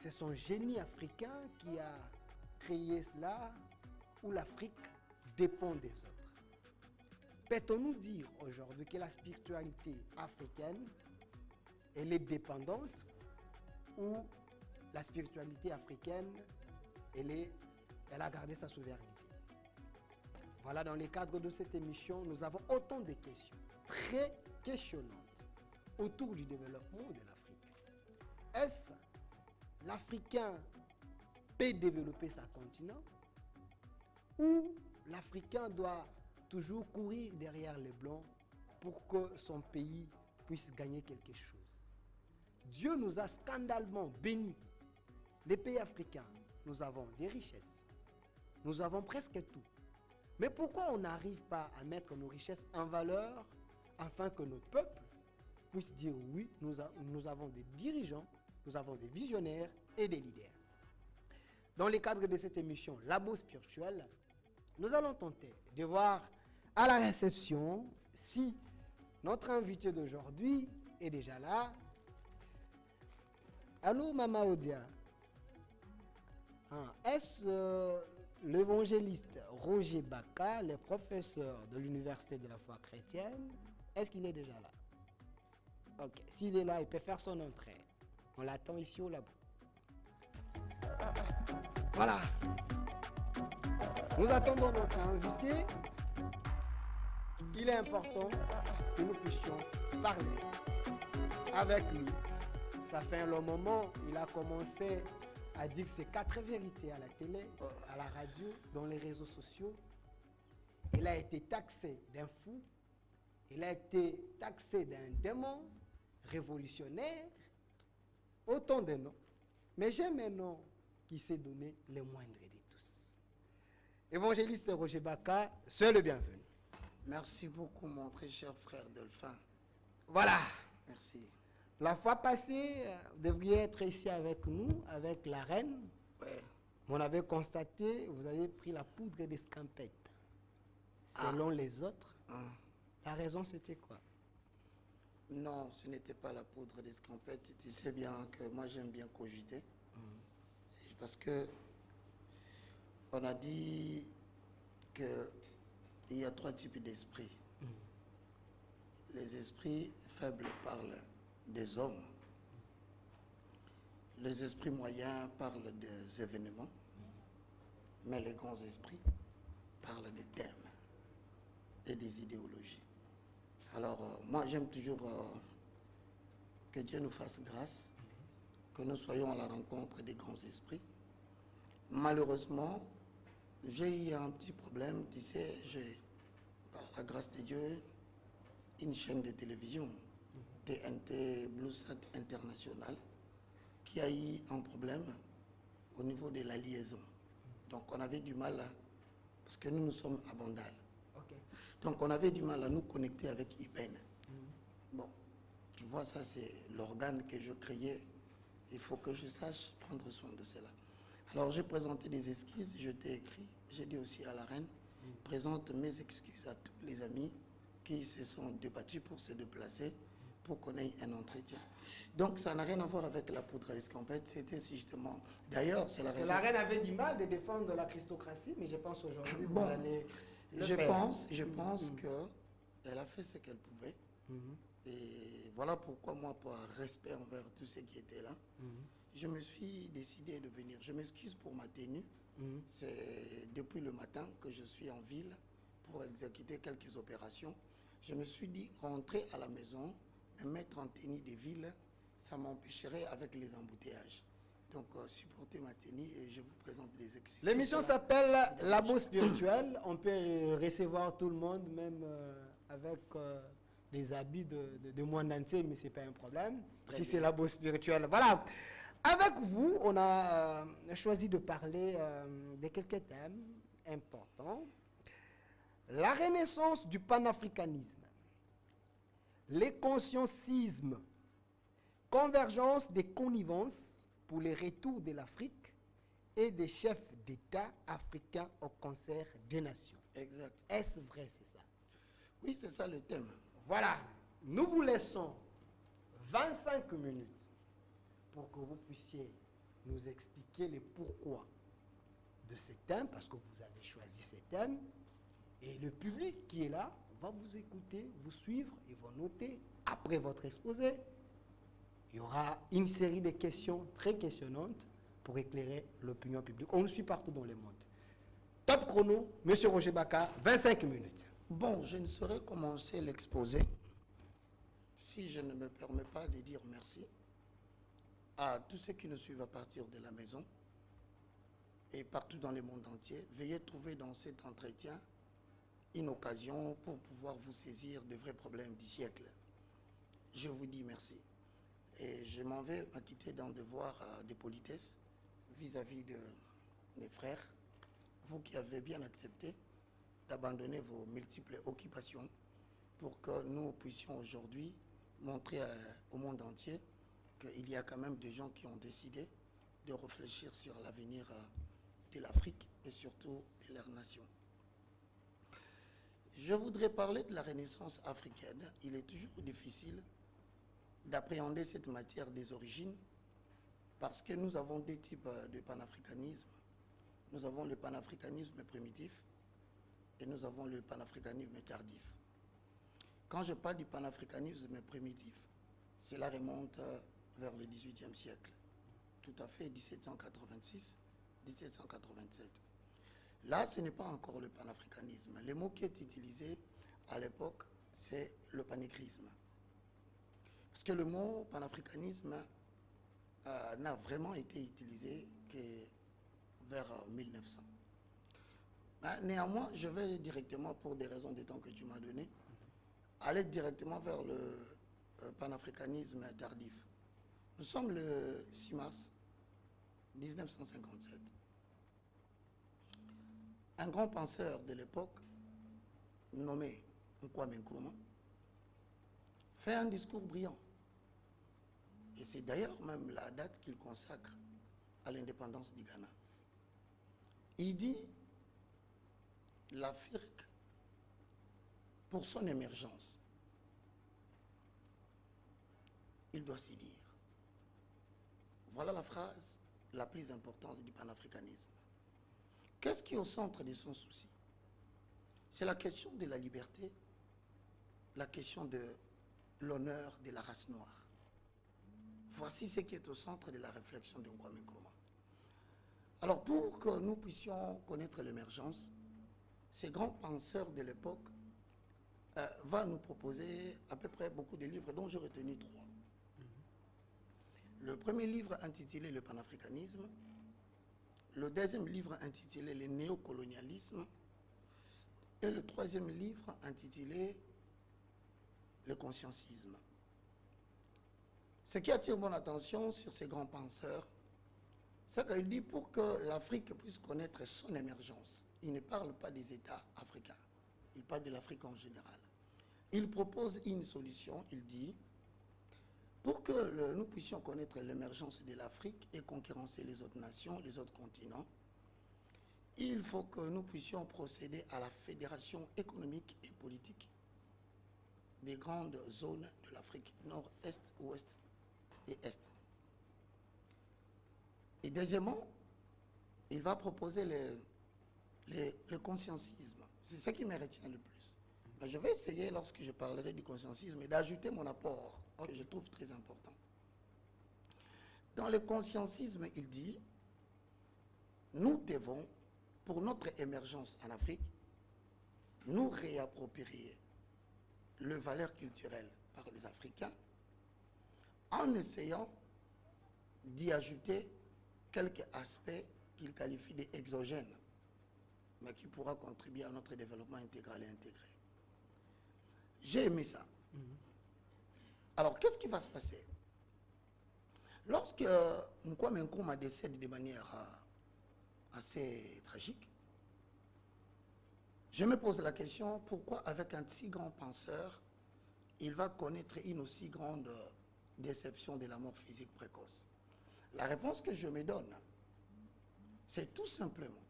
c'est son génie africain qui a créé cela, où l'Afrique dépend des autres. Peut-on dire aujourd'hui que la spiritualité africaine, elle est dépendante, ou la spiritualité africaine, elle a gardé sa souveraineté? Voilà, dans le cadre de cette émission, nous avons autant de questions très questionnantes autour du développement de l'Afrique. Est-ce l'Africain peut développer sa continent, ou l'Africain doit toujours courir derrière les Blancs pour que son pays puisse gagner quelque chose? Dieu nous a scandalement bénis. Les pays africains, nous avons des richesses. Nous avons presque tout. Mais pourquoi on n'arrive pas à mettre nos richesses en valeur afin que nos peuples puissent dire oui, nous avons des dirigeants, nous avons des visionnaires et des leaders. Dans le cadre de cette émission Labo Spirituel, nous allons tenter de voir à la réception si notre invité d'aujourd'hui est déjà là. Allô, Mama Odia. Est-ce l'évangéliste Roger Baka, le professeur de l'Université de la foi chrétienne, est-ce qu'il est déjà là? Ok, s'il est là, il peut faire son entrée. On l'attend ici au labo. Voilà. Nous attendons notre invité. Il est important que nous puissions parler avec lui. Ça fait un long moment, il a commencé à dire ses 4 vérités à la télé, à la radio, dans les réseaux sociaux. Il a été taxé d'un fou, il a été taxé d'un démon révolutionnaire, autant de noms. Mais j'aime un nom qui s'est donné le moindre de tous. Évangéliste Roger Baka, soyez le bienvenu. Merci beaucoup, mon très cher frère Delphin. Voilà. Merci. La fois passée, vous devriez être ici avec nous, avec la reine. Ouais. On avait constaté, vous avez pris la poudre d'escampette. Selon les autres, la raison c'était quoi? Non, ce n'était pas la poudre d'escampette. Tu sais bien que moi j'aime bien cogiter. Parce que on a dit qu'il y a 3 types d'esprits. Les esprits faibles parlent des hommes. Les esprits moyens parlent des événements. Mais les grands esprits parlent des thèmes et des idéologies. Alors, moi, j'aime toujours que Dieu nous fasse grâce, que nous soyons à la rencontre des grands esprits. Malheureusement, j'ai eu un petit problème. Tu sais, j'ai, par la grâce de Dieu, une chaîne de télévision, TNT Bluesat International, qui a eu un problème au niveau de la liaison. Donc, on avait du mal, parce que nous sommes à Bandal. Okay. Donc on avait du mal à nous connecter avec IPEN. Bon, tu vois, ça c'est l'organe que je créais. Il faut que je sache prendre soin de cela. Alors j'ai présenté des excuses, je t'ai écrit, j'ai dit aussi à la reine, présente mes excuses à tous les amis qui se sont débattus pour se déplacer, pour qu'on ait un entretien. Donc ça n'a rien à voir avec la poudre à l'escampette, c'était justement... D'ailleurs, c'est la raison... La reine avait du mal de défendre la christocratie, mais je pense aujourd'hui bon, vous allez... Je pense qu'elle a fait ce qu'elle pouvait. Et voilà pourquoi moi, par respect envers tous ceux qui étaient là, je me suis décidé de venir. Je m'excuse pour ma tenue. C'est depuis le matin que je suis en ville pour exécuter quelques opérations. Je me suis dit, rentrer à la maison, me mettre en tenue de ville, ça m'empêcherait avec les embouteillages. Donc, supportez ma tenue et je vous présente des excuses. L'émission s'appelle Labo Spirituel. On peut recevoir tout le monde, même avec des habits de moine entier, mais ce n'est pas un problème. Si c'est Labo Spirituel. Voilà. Avec vous, on a choisi de parler de quelques thèmes importants. La renaissance du panafricanisme, les consciencismes, convergence des connivences pour le retour de l'Afrique et des chefs d'État africains au concert des nations. Exact. Est-ce vrai, c'est ça? Oui, c'est ça le thème. Voilà, nous vous laissons 25 minutes pour que vous puissiez nous expliquer les pourquoi de ces thèmes, parce que vous avez choisi ces thèmes, et le public qui est là va vous écouter, vous suivre et va noter. Après votre exposé, il y aura une série de questions très questionnantes pour éclairer l'opinion publique. On nous suit partout dans le monde. Top chrono, Monsieur Roger Baka, 25 minutes. Bon, je ne saurais commencer l'exposé si je ne me permets pas de dire merci à tous ceux qui nous suivent à partir de la maison et partout dans le monde entier. Veuillez trouver dans cet entretien une occasion pour pouvoir vous saisir de vrais problèmes du siècle. Je vous dis merci. Et je m'en vais m'acquitter d'un devoir de politesse vis-à-vis de mes frères, vous qui avez bien accepté d'abandonner vos multiples occupations pour que nous puissions aujourd'hui montrer au monde entier qu'il y a quand même des gens qui ont décidé de réfléchir sur l'avenir de l'Afrique et surtout de leur nation. Je voudrais parler de la Renaissance africaine. Il est toujours difficile d'appréhender cette matière des origines parce que nous avons deux types de panafricanisme. Nous avons le panafricanisme primitif et nous avons le panafricanisme tardif. Quand je parle du panafricanisme primitif, cela remonte vers le XVIIIe siècle, tout à fait 1786, 1787. Là, ce n'est pas encore le panafricanisme. Le mot qui est utilisé à l'époque, c'est le panégrisme. Parce que le mot panafricanisme n'a vraiment été utilisé que vers 1900. Néanmoins, je vais directement, pour des raisons de temps que tu m'as donné, aller directement vers le panafricanisme tardif. Nous sommes le 6 mars 1957. Un grand penseur de l'époque, nommé Kwame Nkrumah, fait un discours brillant. Et c'est d'ailleurs même la date qu'il consacre à l'indépendance du Ghana. Il dit l'Afrique, pour son émergence, il doit s'y dire. Voilà la phrase la plus importante du panafricanisme. Qu'est-ce qui est au centre de son souci? C'est la question de la liberté, la question de l'honneur de la race noire. Voici ce qui est au centre de la réflexion de Kwame Nkrumah. Alors, pour que nous puissions connaître l'émergence, ces grands penseurs de l'époque vont nous proposer à peu près beaucoup de livres dont j'ai retenu 3. Le premier livre intitulé Le panafricanisme, le deuxième livre intitulé Le néocolonialisme et le troisième livre intitulé Le consciencisme. Ce qui attire mon attention sur ces grands penseurs, c'est qu'il dit pour que l'Afrique puisse connaître son émergence. Il ne parle pas des États africains, il parle de l'Afrique en général. Il propose une solution, il dit, pour que nous puissions connaître l'émergence de l'Afrique et concurrencer les autres nations, les autres continents, il faut que nous puissions procéder à la fédération économique et politique des grandes zones de l'Afrique, nord, est, ouest et est. Et deuxièmement, il va proposer le consciencisme. C'est ce qui me retient le plus. Mais je vais essayer, lorsque je parlerai du consciencisme, d'ajouter mon apport, que je trouve très important. Dans le consciencisme, il dit, nous devons, pour notre émergence en Afrique, nous réapproprier les valeurs culturelles par les Africains en essayant d'y ajouter quelques aspects qu'il qualifie d'exogènes, mais qui pourra contribuer à notre développement intégral et intégré. J'ai aimé ça. Alors, qu'est-ce qui va se passer? Lorsque Kwame Nkrumah décède de manière assez tragique, je me pose la question, pourquoi avec un si grand penseur, il va connaître une aussi grande déception de la mort physique précoce? La réponse que je me donne, c'est tout simplement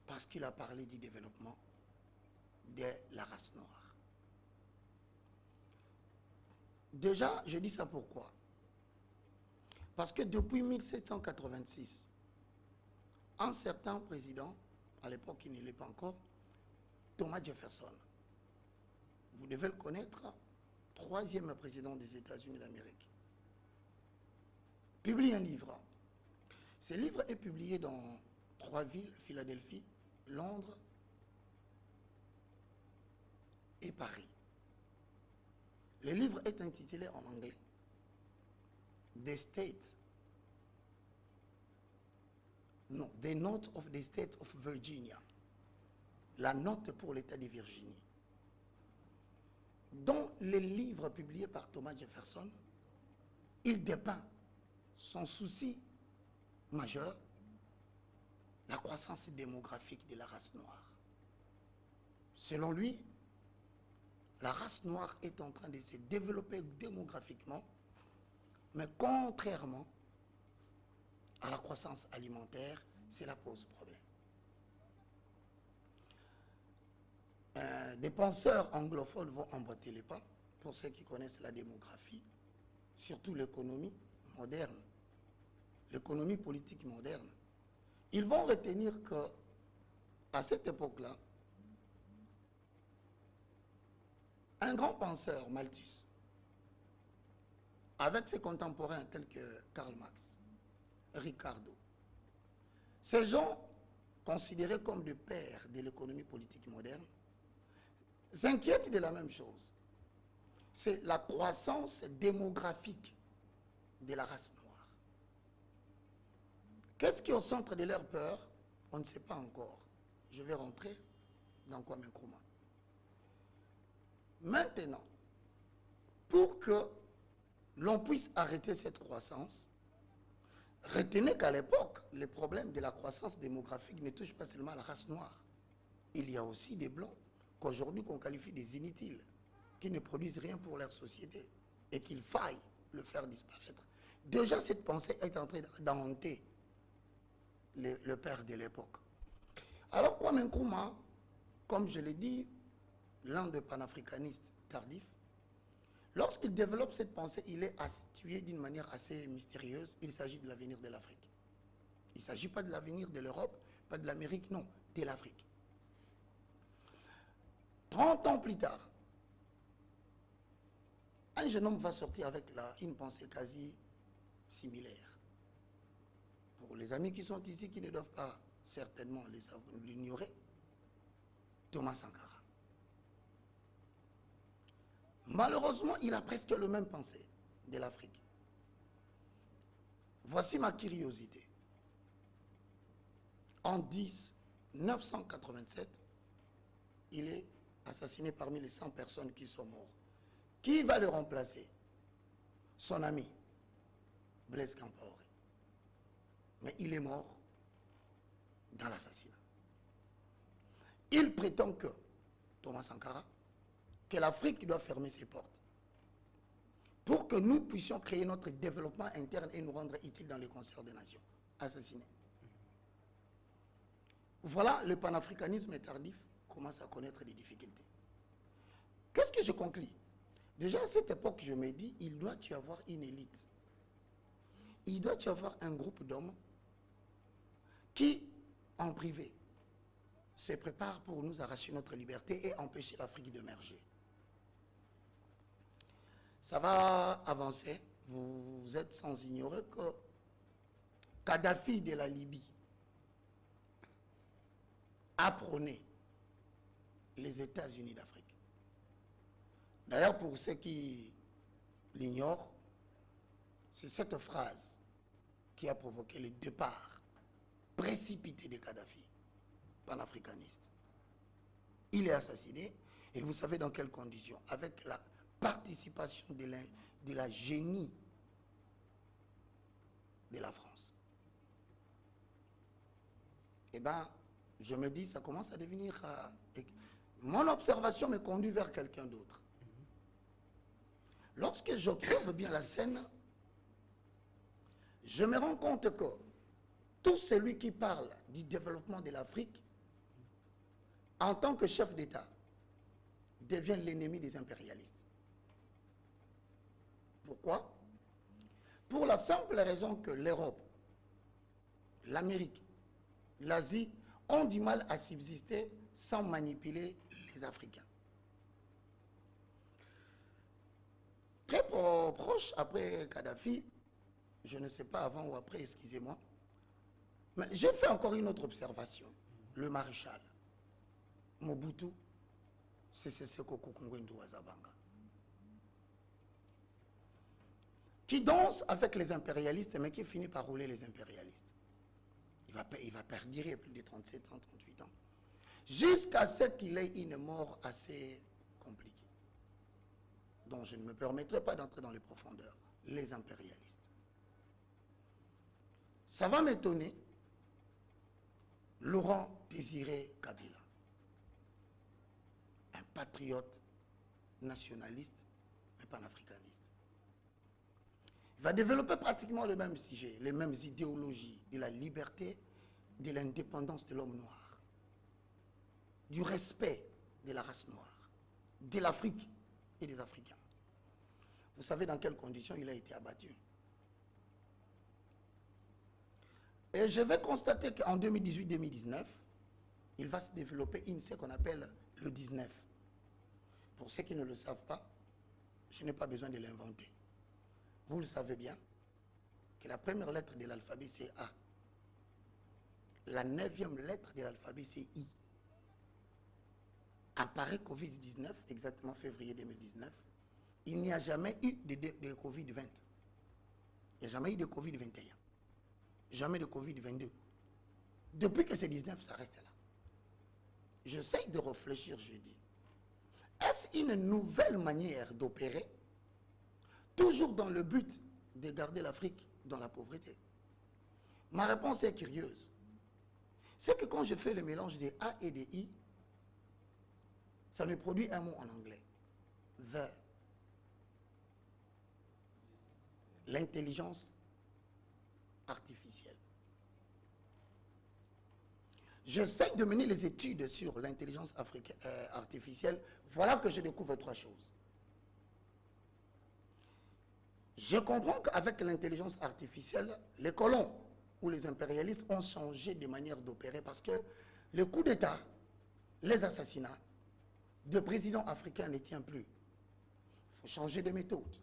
parce qu'il a parlé du développement de la race noire. Déjà, je dis ça pourquoi? Parce que depuis 1786, un certain président, à l'époque il ne l'est pas encore, Thomas Jefferson, vous devez le connaître, troisième président des États-Unis d'Amérique, publie un livre. Ce livre est publié dans 3 villes, Philadelphie, Londres et Paris. Le livre est intitulé en anglais The State, non, The Note of the State of Virginia, la note pour l'État de Virginie. Dans les livres publiés par Thomas Jefferson, il dépeint son souci majeur, la croissance démographique de la race noire. Selon lui, la race noire est en train de se développer démographiquement, mais contrairement à la croissance alimentaire, cela pose problème. Des penseurs anglophones vont emboîter les pas, pour ceux qui connaissent la démographie, surtout l'économie moderne, l'économie politique moderne. Ils vont retenir que, à cette époque-là, un grand penseur, Malthus, avec ses contemporains tels que Karl Marx, Ricardo, ces gens, considérés comme des pères de l'économie politique moderne, s'inquiètent de la même chose. C'est la croissance démographique de la race noire. Qu'est-ce qui est au centre de leur peur? On ne sait pas encore. Je vais rentrer dans Kwame Nkrumah. Maintenant, pour que l'on puisse arrêter cette croissance, retenez qu'à l'époque, les problèmes de la croissance démographique ne touchent pas seulement la race noire. Il y a aussi des blancs qu'aujourd'hui qu'on qualifie des inutiles, qui ne produisent rien pour leur société et qu'il faille le faire disparaître. Déjà, cette pensée est en train d'hanter le père de l'époque. Alors, Kwame Nkrumah, comme je l'ai dit, l'un des panafricanistes tardifs, lorsqu'il développe cette pensée, il est situé d'une manière assez mystérieuse. Il s'agit de l'avenir de l'Afrique. Il ne s'agit pas de l'avenir de l'Europe, pas de l'Amérique, non, de l'Afrique. 30 ans plus tard, un jeune homme va sortir avec une pensée quasi similaire. Pour les amis qui sont ici, qui ne doivent pas certainement l'ignorer, Thomas Sankara. Malheureusement, il a presque le même pensée de l'Afrique. Voici ma curiosité. En 1987, il est assassiné parmi les 100 personnes qui sont mortes. Qui va le remplacer? Son ami, Blaise Compaoré. Mais il est mort dans l'assassinat. Il prétend que, Thomas Sankara, que l'Afrique doit fermer ses portes pour que nous puissions créer notre développement interne et nous rendre utiles dans le concert des nations. Assassiné. Voilà, le panafricanisme tardif commence à connaître des difficultés. Qu'est-ce que je conclus? Déjà à cette époque, je me dis, il doit y avoir une élite. Il doit y avoir un groupe d'hommes qui, en privé, se préparent pour nous arracher notre liberté et empêcher l'Afrique d'émerger. Ça va avancer. Vous êtes sans ignorer que Kadhafi de la Libye a prôné les États-Unis d'Afrique. D'ailleurs, pour ceux qui l'ignorent, c'est cette phrase qui a provoqué le départ précipité de Kadhafi, panafricaniste. Il est assassiné, et vous savez dans quelles conditions? Avec la participation de la génie de la France. Eh bien, je me dis, ça commence à devenir... mon observation me conduit vers quelqu'un d'autre. Lorsque j'observe bien la scène, je me rends compte que tout celui qui parle du développement de l'Afrique, en tant que chef d'État, devient l'ennemi des impérialistes. Pourquoi? Pour la simple raison que l'Europe, l'Amérique, l'Asie ont du mal à subsister sans manipuler les Africains. Très proche après Kadhafi, je ne sais pas avant ou après, excusez-moi, mais j'ai fait encore une autre observation. Le maréchal Mobutu Sese Seko Ngwendu Wazabanga, qui danse avec les impérialistes, mais qui finit par rouler les impérialistes. Il va perdurer plus de 37 ans, 38 ans, jusqu'à ce qu'il ait une mort assez compliquée, dont je ne me permettrai pas d'entrer dans les profondeurs, les impérialistes. Ça va m'étonner, Laurent Désiré Kabila, un patriote nationaliste et panafricaniste, va développer pratiquement le même sujet, les mêmes idéologies de la liberté, de l'indépendance de l'homme noir, du respect de la race noire, de l'Afrique et des Africains. Vous savez dans quelles conditions il a été abattu. Et je vais constater qu'en 2018-2019, il va se développer ce qu'on appelle le 19. Pour ceux qui ne le savent pas, je n'ai pas besoin de l'inventer. Vous le savez bien, que la première lettre de l'alphabet, c'est A. La 9e lettre de l'alphabet, c'est I. Apparaît Covid-19, exactement février 2019. Il n'y a jamais eu de Covid-20. Il n'y a jamais eu de Covid-21. Jamais de Covid-22. Depuis que c'est 19, ça reste là. J'essaie de réfléchir, je dis. Est-ce une nouvelle manière d'opérer, toujours dans le but de garder l'Afrique dans la pauvreté? Ma réponse est curieuse. C'est que quand je fais le mélange des A et des I, ça me produit un mot en anglais. The. L'intelligence artificielle. J'essaie de mener les études sur l'intelligence artificielle. Voilà que je découvre 3 choses. Je comprends qu'avec l'intelligence artificielle, les colons ou les impérialistes ont changé de manière d'opérer parce que le coup d'État, les assassinats de présidents africains ne tient plus. Il faut changer de méthode.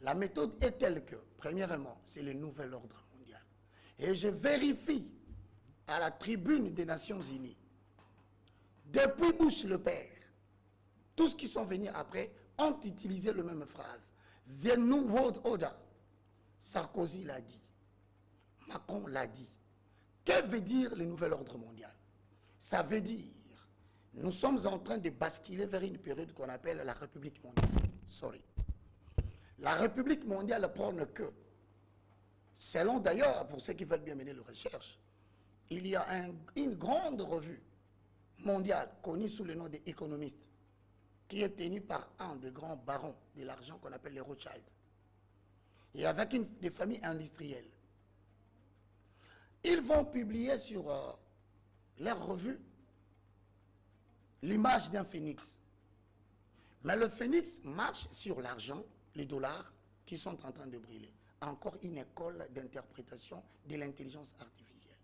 La méthode est telle que, premièrement, c'est le nouvel ordre mondial. Et je vérifie à la tribune des Nations Unies, depuis Bush le père, tous ceux qui sont venus après ont utilisé le même phrase. The New World Order. Sarkozy l'a dit. Macron l'a dit. Que veut dire le nouvel ordre mondial? Ça veut dire, nous sommes en train de basculer vers une période qu'on appelle la République mondiale. Sorry. La République mondiale prône que, selon d'ailleurs, pour ceux qui veulent bien mener les recherches, il y a une grande revue mondiale connue sous le nom des économistes, qui est tenue par un des grands barons de l'argent qu'on appelle les Rothschild, et avec des familles industrielles. Ils vont publier sur leur revue l'image d'un phénix. Mais le phénix marche sur l'argent, les dollars qui sont en train de brûler. Encore une école d'interprétation de l'intelligence artificielle.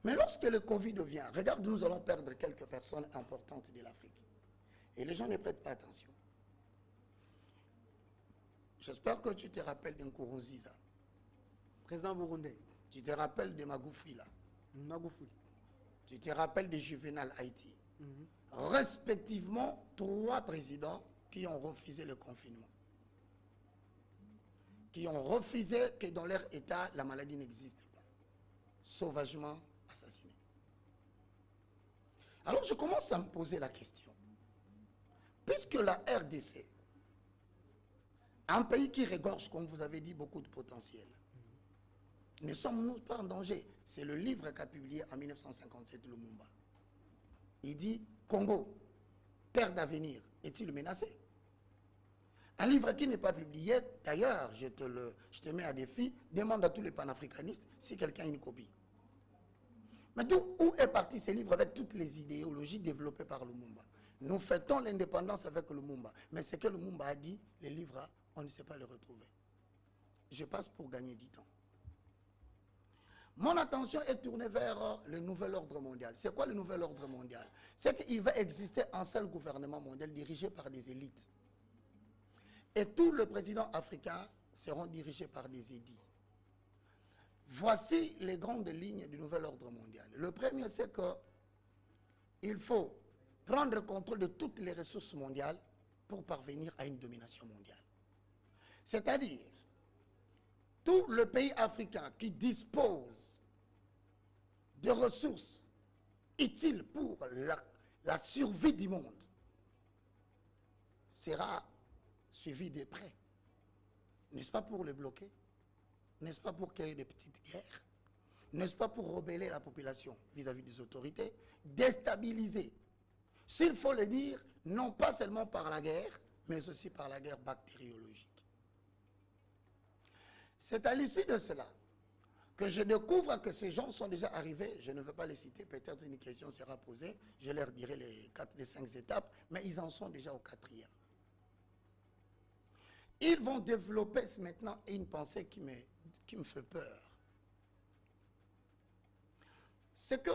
Mais lorsque le Covid vient, regarde, nous allons perdre quelques personnes importantes de l'Afrique. Et les gens ne prêtent pas attention. J'espère que tu te rappelles d'Nkurunziza. Président burundais. Tu te rappelles de Magufuli là. Magufuli. Tu te rappelles de Juvenal Haïti. Respectivement, 3 présidents qui ont refusé le confinement. Qui ont refusé que dans leur État, la maladie n'existe pas. Sauvagement assassinés. Alors je commence à me poser la question. Puisque la RDC, un pays qui regorge, comme vous avez dit, beaucoup de potentiel, ne sommes-nous pas en danger? C'est le livre qu'a publié en 1957 Lumumba. Il dit, Congo, terre d'avenir, est-il menacé? Un livre qui n'est pas publié, d'ailleurs, je te mets à défi, demande à tous les panafricanistes si quelqu'un a une copie. Mais où est parti ce livre avec toutes les idéologies développées par Lumumba? Nous fêtons l'indépendance avec Lumumba, mais ce que Lumumba a dit, les livres, on ne sait pas le retrouver. je passe pour gagner du temps. Mon attention est tournée vers le nouvel ordre mondial. C'est quoi le nouvel ordre mondial? C'est qu'il va exister un seul gouvernement mondial dirigé par des élites. Et tous les présidents africains seront dirigés par des édits. Voici les grandes lignes du nouvel ordre mondial. Le premier, c'est qu'il faut prendre le contrôle de toutes les ressources mondiales pour parvenir à une domination mondiale. C'est-à-dire, tout le pays africain qui dispose de ressources utiles pour la survie du monde sera suivi de près. N'est-ce pas pour le bloquer? N'est-ce pas pour qu'il y ait des petites guerres? N'est-ce pas pour rebeller la population vis-à-vis des autorités? Déstabiliser. S'il faut le dire, non pas seulement par la guerre, mais aussi par la guerre bactériologique. C'est à l'issue de cela que je découvre que ces gens sont déjà arrivés. Je ne veux pas les citer, peut-être une question sera posée. Je leur dirai les 5 étapes, mais ils en sont déjà au 4e. Ils vont développer maintenant une pensée qui me fait peur. C'est que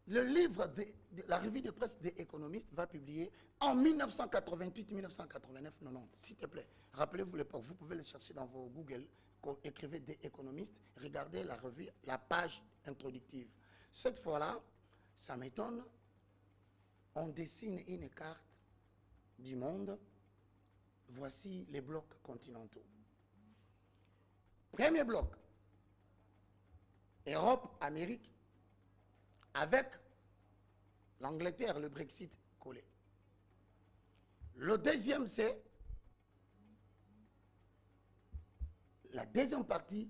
le livre de la revue de presse des économistes va publier en 1988, 1989, 90. S'il te plaît, rappelez-vous l'époque, vous pouvez le chercher dans vos Google, écrivez des économistes, regardez la revue, la page introductive. Cette fois-là, ça m'étonne, on dessine une carte du monde. Voici les blocs continentaux. Premier bloc, Europe, Amérique, avec l'Angleterre, le Brexit collé. Le deuxième, c'est la deuxième partie,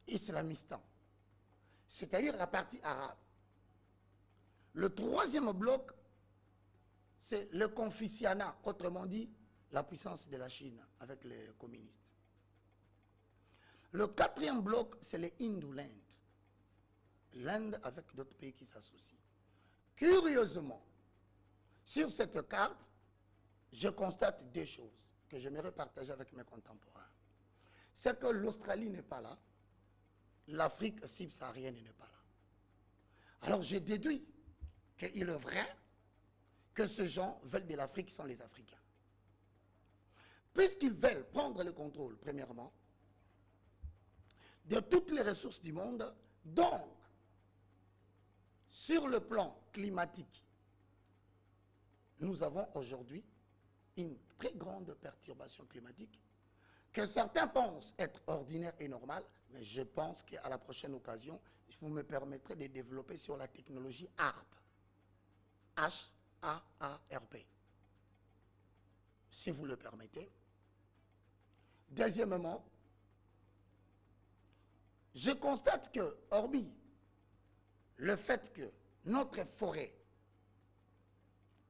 Islamistan, c'est-à-dire la partie arabe. Le troisième bloc, c'est le confucianat, autrement dit, la puissance de la Chine avec les communistes. Le quatrième bloc, c'est les Hinduland. L'Inde avec d'autres pays qui s'associent. Curieusement, sur cette carte, je constate 2 choses que j'aimerais partager avec mes contemporains. C'est que l'Australie n'est pas là, l'Afrique subsaharienne n'est pas là. Alors j'ai déduit qu'il est vrai que ces gens veulent de l'Afrique sans les Africains. Puisqu'ils veulent prendre le contrôle, premièrement, de toutes les ressources du monde, donc, sur le plan climatique, nous avons aujourd'hui une très grande perturbation climatique que certains pensent être ordinaire et normale, mais je pense qu'à la prochaine occasion, vous me permettrez de développer sur la technologie HAARP. H-A-A-R-P. Si vous le permettez. Deuxièmement, je constate que, hormis le fait que notre forêt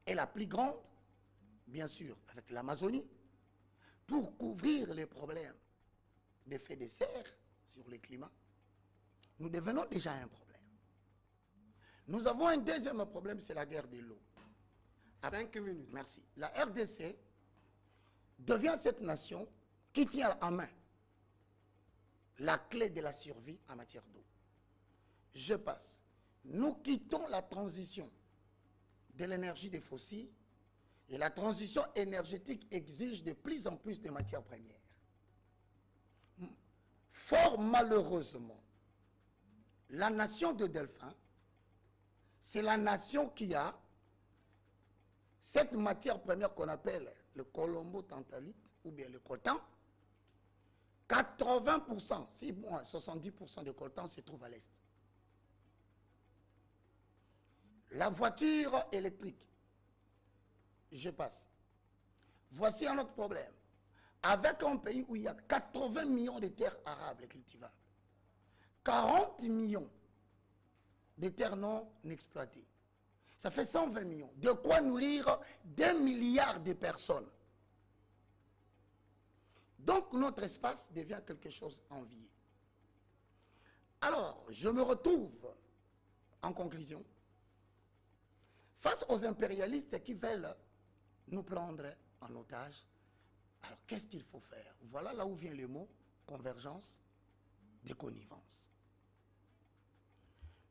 est la plus grande, bien sûr, avec l'Amazonie, pour couvrir les problèmes d'effet de serre sur le climat, nous devenons déjà un problème. Nous avons un deuxième problème, c'est la guerre de l'eau. 5 minutes. Merci. La RDC devient cette nation qui tient en main la clé de la survie en matière d'eau. Je passe. Nous quittons la transition de l'énergie des fossiles et la transition énergétique exige de plus en plus de matières premières. Fort malheureusement, la nation de Delphin, c'est la nation qui a cette matière première qu'on appelle le colombo-tantalite ou bien le coltan. 80%, si bon, 70% de coltan se trouve à l'est. La voiture électrique, je passe. Voici un autre problème. Avec un pays où il y a 80 millions de terres arables cultivables, 40 millions de terres non exploitées, ça fait 120 millions. De quoi nourrir 2 milliards de personnes. Donc notre espace devient quelque chose envié. Alors, je me retrouve, en conclusion, face aux impérialistes qui veulent nous prendre en otage Alors, qu'est-ce qu'il faut faire? Voilà là où vient le mot convergence des connivences.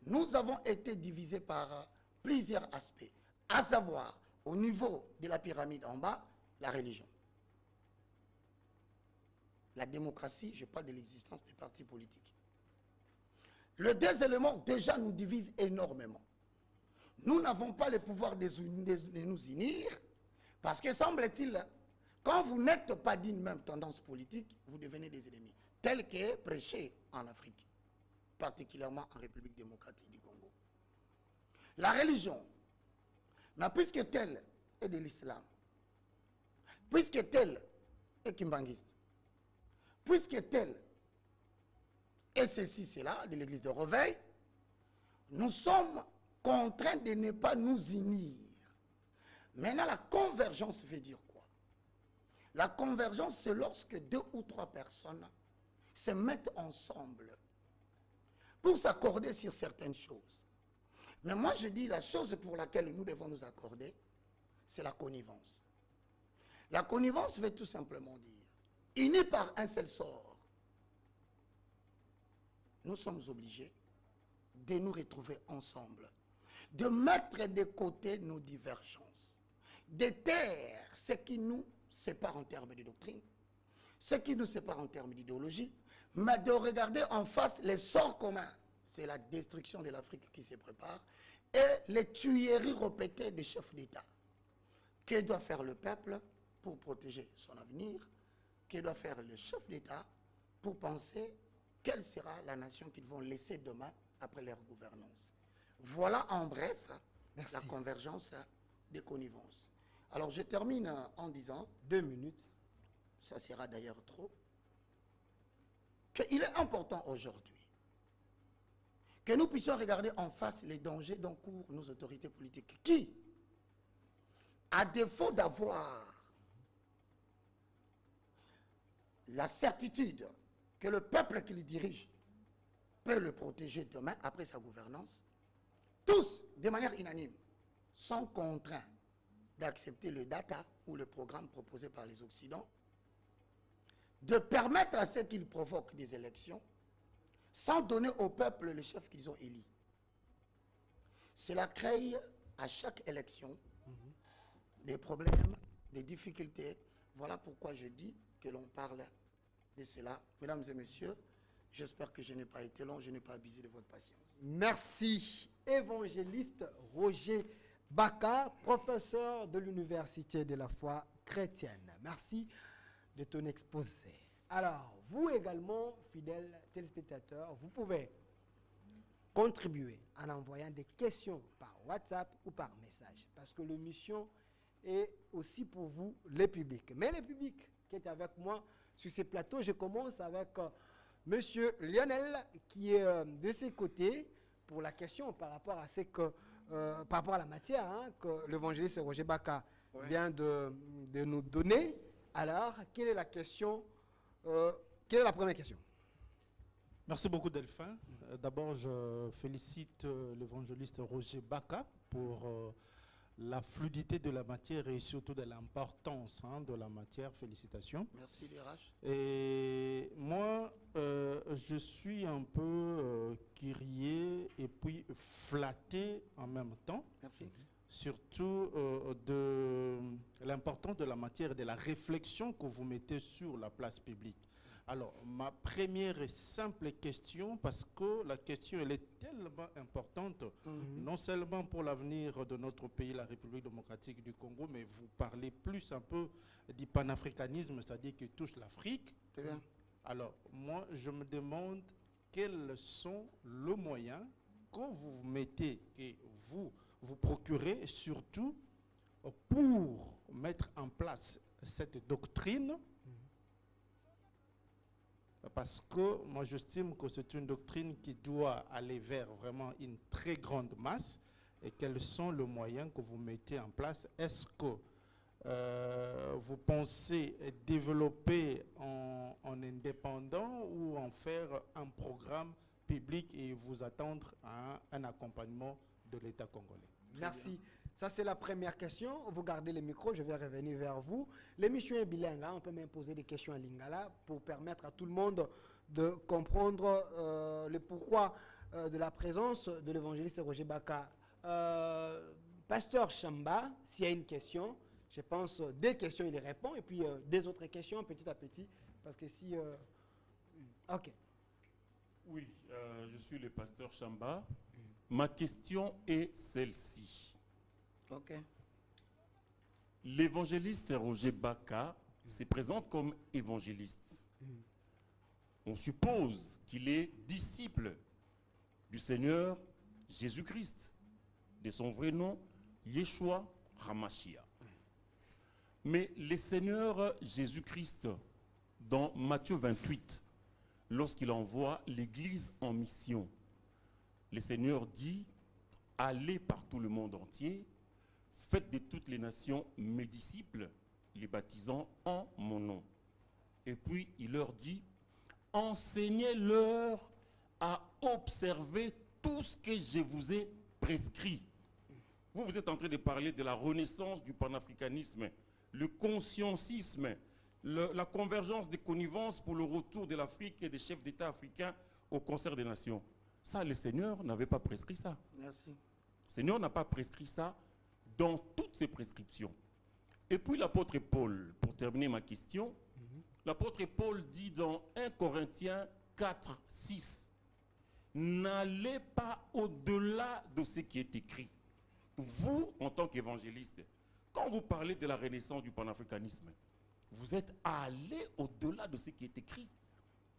Nous avons été divisés par plusieurs aspects, à savoir, au niveau de la pyramide en bas, la religion. La démocratie, je parle de l'existence des partis politiques. Les deux éléments déjà nous divisent énormément. Nous n'avons pas le pouvoir de nous unir, parce que semble-t-il, quand vous n'êtes pas d'une même tendance politique, vous devenez des ennemis, tel qu'est prêché en Afrique, particulièrement en République démocratique du Congo. La religion, mais puisque telle est de l'islam, puisque telle est kimbanguiste, puisque telle est ceci, cela, de l'église de Reveil, nous sommes contraints de ne pas nous unir. Maintenant, la convergence veut dire quoi? La convergence, c'est lorsque 2 ou 3 personnes se mettent ensemble pour s'accorder sur certaines choses. Mais moi, je dis la chose pour laquelle nous devons nous accorder, c'est la connivence. La connivence veut tout simplement dire, unis par un seul sort, nous sommes obligés de nous retrouver ensemble, de mettre de côté nos divergences, de taire ce qui nous sépare en termes de doctrine, ce qui nous sépare en termes d'idéologie, mais de regarder en face les sorts communs. C'est la destruction de l'Afrique qui se prépare et les tueries répétées des chefs d'État. Que doit faire le peuple pour protéger son avenir? Que doit faire le chef d'État pour penser quelle sera la nation qu'ils vont laisser demain après leur gouvernance? Voilà en bref la convergence des connivences. Alors je termine en disant, 2 minutes, ça sera d'ailleurs trop, qu'il est important aujourd'hui que nous puissions regarder en face les dangers dont courent nos autorités politiques qui, à défaut d'avoir la certitude que le peuple qui le dirige peut le protéger demain après sa gouvernance, tous, de manière unanime, sont contraints d'accepter le data ou le programme proposé par les Occidentaux, de permettre à ceux qu'ils provoquent des élections sans donner au peuple le chef qu'ils ont élu. Cela crée à chaque élection des problèmes, des difficultés. Voilà pourquoi je dis que l'on parle de cela. Mesdames et messieurs, j'espère que je n'ai pas été long, je n'ai pas abusé de votre patience. Merci, évangéliste Roger Baka, professeur de l'Université de la foi chrétienne. Merci de ton exposé. Alors, vous également, fidèles téléspectateurs, vous pouvez contribuer en envoyant des questions par WhatsApp ou par message, parce que l'émission est aussi pour vous, les publics. Mais le public qui est avec moi sur ces plateaux, je commence avec Monsieur Lionel, qui est de ses côtés pour la question par rapport à ce que, par rapport à la matière que l'évangéliste Roger Baka vient de nous donner. Alors, quelle est la question? Quelle est la première question? Merci beaucoup Delphin. D'abord, je félicite l'évangéliste Roger Baka pour la fluidité de la matière et surtout de l'importance de la matière. Félicitations. Merci DRH. Et moi, je suis un peu curieux et puis flatté en même temps. Merci. Surtout de l'importance de la matière et de la réflexion que vous mettez sur la place publique. Alors, ma première et simple question, parce que la question elle est tellement importante, non seulement pour l'avenir de notre pays, la République démocratique du Congo, mais vous parlez plus un peu du panafricanisme, c'est-à-dire qui touche l'Afrique. C'est bien. Alors, moi, je me demande quels sont les moyens que vous mettez, que vous procurez, surtout pour mettre en place cette doctrine, parce que moi j'estime que c'est une doctrine qui doit aller vers vraiment une très grande masse. Et quels sont les moyens que vous mettez en place? Est-ce que vous pensez développer en indépendant ou en faire un programme public et vous attendre à un accompagnement de l'État congolais? Merci. Ça, c'est la première question. Vous gardez le micro, je vais revenir vers vous. L'émission est bilingue, hein. On peut même poser des questions en lingala pour permettre à tout le monde de comprendre le pourquoi de la présence de l'évangéliste Roger Baka. Pasteur Chamba, s'il y a une question, je pense des questions, il répond, et puis des autres questions petit à petit, parce que si... ok. Oui, je suis le pasteur Chamba. Ma question est celle-ci. Ok. L'évangéliste Roger Baka se présente comme évangéliste. On suppose qu'il est disciple du Seigneur Jésus-Christ, de son vrai nom, Yeshua Hamashia. Mais le Seigneur Jésus-Christ, dans Matthieu 28, lorsqu'il envoie l'Église en mission, le Seigneur dit, allez par tout le monde entier, faites de toutes les nations mes disciples, les baptisant en mon nom. Et puis il leur dit, enseignez-leur à observer tout ce que je vous ai prescrit. Vous êtes en train de parler de la renaissance du panafricanisme, le consciencisme, la convergence des connivences pour le retour de l'Afrique et des chefs d'État africains au concert des nations. Ça, le Seigneur n'avait pas prescrit ça. Merci. Le Seigneur n'a pas prescrit ça dans toutes ses prescriptions. Et puis l'apôtre Paul, pour terminer ma question, l'apôtre Paul dit dans 1 Corinthiens 4, 6, n'allez pas au-delà de ce qui est écrit. Vous, en tant qu'évangéliste, quand vous parlez de la renaissance du panafricanisme, vous êtes allé au-delà de ce qui est écrit.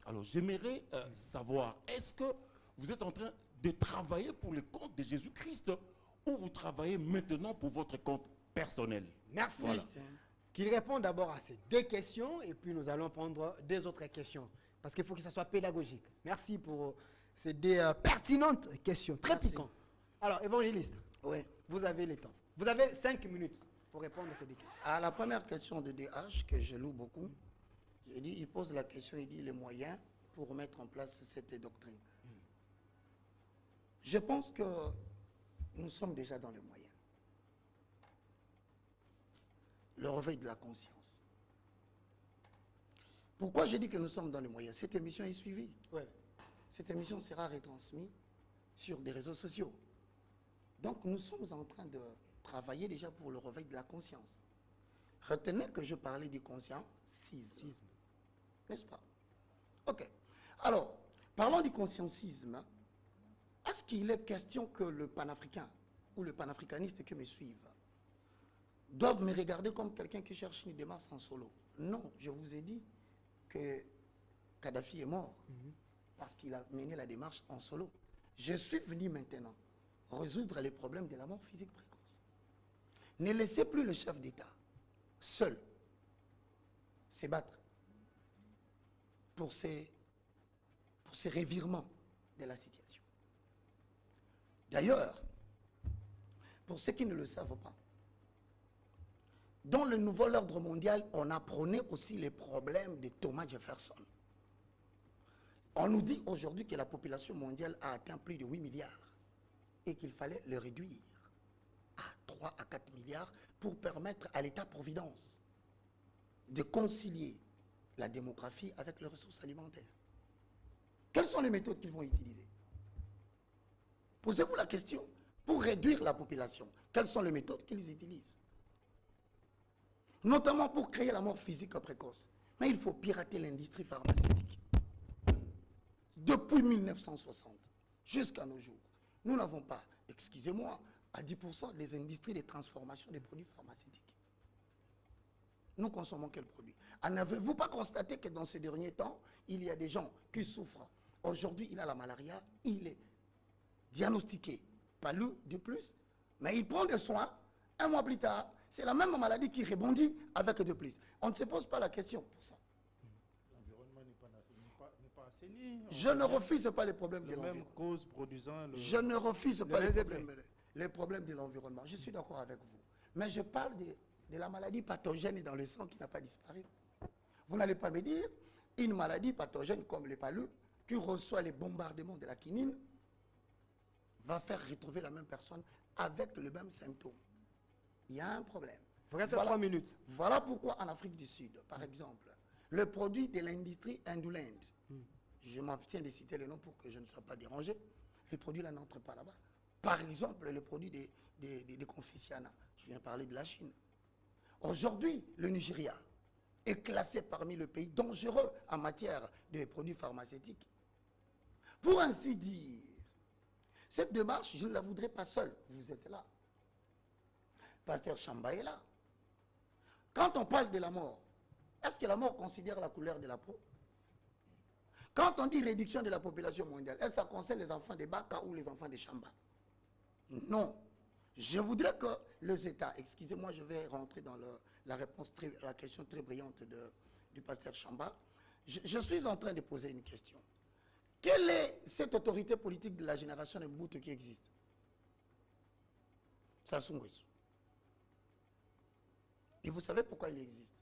Alors j'aimerais savoir, est-ce que vous êtes en train de travailler pour le compte de Jésus-Christ ou vous travaillez maintenant pour votre compte personnel? Merci. Voilà. Qu'il répond d'abord à ces deux questions et puis nous allons prendre des autres questions. Parce qu'il faut que ça soit pédagogique. Merci pour ces deux pertinentes questions, très Merci. piquantes. Alors, évangéliste, Oui. vous avez le temps. Vous avez 5 minutes pour répondre à ces deux questions. À la première question de DH, que je loue beaucoup, je dis, il pose la question, il dit les moyens pour mettre en place cette doctrine. Je pense que nous sommes déjà dans les moyens. Le réveil de la conscience. Pourquoi j'ai dit que nous sommes dans les moyens? Cette émission est suivie. Ouais. Cette émission sera retransmise sur des réseaux sociaux. Donc nous sommes en train de travailler déjà pour le réveil de la conscience. Retenez que je parlais du consciencisme. N'est-ce pas? Ok. Alors, parlons du consciencisme. Est-ce qu'il est question que le panafricain ou le panafricaniste qui me suivent doivent me regarder comme quelqu'un qui cherche une démarche en solo? Non, je vous ai dit que Kadhafi est mort parce qu'il a mené la démarche en solo. Je suis venu maintenant résoudre les problèmes de la mort physique précoce. Ne laissez plus le chef d'État seul se battre pour ces revirements de la situation. D'ailleurs, pour ceux qui ne le savent pas, dans le nouvel ordre mondial, on apprenait aussi les problèmes de Thomas Jefferson. On nous dit aujourd'hui que la population mondiale a atteint plus de 8 milliards et qu'il fallait le réduire à 3 à 4 milliards pour permettre à l'État-providence de concilier la démographie avec les ressources alimentaires. Quelles sont les méthodes qu'ils vont utiliser? Posez-vous la question. Pour réduire la population, quelles sont les méthodes qu'ils utilisent? Notamment pour créer la mort physique précoce. Mais il faut pirater l'industrie pharmaceutique. Depuis 1960 jusqu'à nos jours, nous n'avons pas, excusez-moi, à 10% des industries de transformation des produits pharmaceutiques. Nous consommons quels produits? N'avez-vous pas constaté que dans ces derniers temps, il y a des gens qui souffrent? Aujourd'hui, il a la malaria, il est diagnostiqué, pas lui de plus, mais il prend des soins, un mois plus tard, c'est la même maladie qui rebondit avec de plus. On ne se pose pas la question pour ça. L'environnement n'est pas assaini. Je ne refuse pas les problèmes de Les mêmes l'environnement. causes produisant le... Je ne refuse pas mêmes les problèmes de l'environnement. Je suis d'accord avec vous. Mais je parle de la maladie pathogène dans le sang qui n'a pas disparu. Vous n'allez pas me dire une maladie pathogène comme le palu qui reçoit les bombardements de la quinine va faire retrouver la même personne avec le même symptôme. il y a un problème. Vous restez 3 minutes. Voilà pourquoi en Afrique du Sud, par exemple, le produit de l'industrie indolente, je m'abstiens de citer le nom pour que je ne sois pas dérangé, les produits là n'entrent pas là-bas. Par exemple, le produit des Confuciana, je viens parler de la Chine. Aujourd'hui, le Nigeria est classé parmi les pays dangereux en matière de produits pharmaceutiques. Pour ainsi dire, cette démarche, je ne la voudrais pas seule. Vous êtes là. Pasteur Chamba est là. Quand on parle de la mort, est-ce que la mort considère la couleur de la peau? Quand on dit réduction de la population mondiale, est-ce que ça concerne les enfants de Baka ou les enfants de Chamba? Non. Je voudrais que les États, excusez-moi, je vais rentrer dans la réponse, la question très brillante du pasteur Chamba. Je suis en train de poser une question. Quelle est cette autorité politique de la génération de Mobutu qui existe? Sassou Nguesso. Et vous savez pourquoi il existe?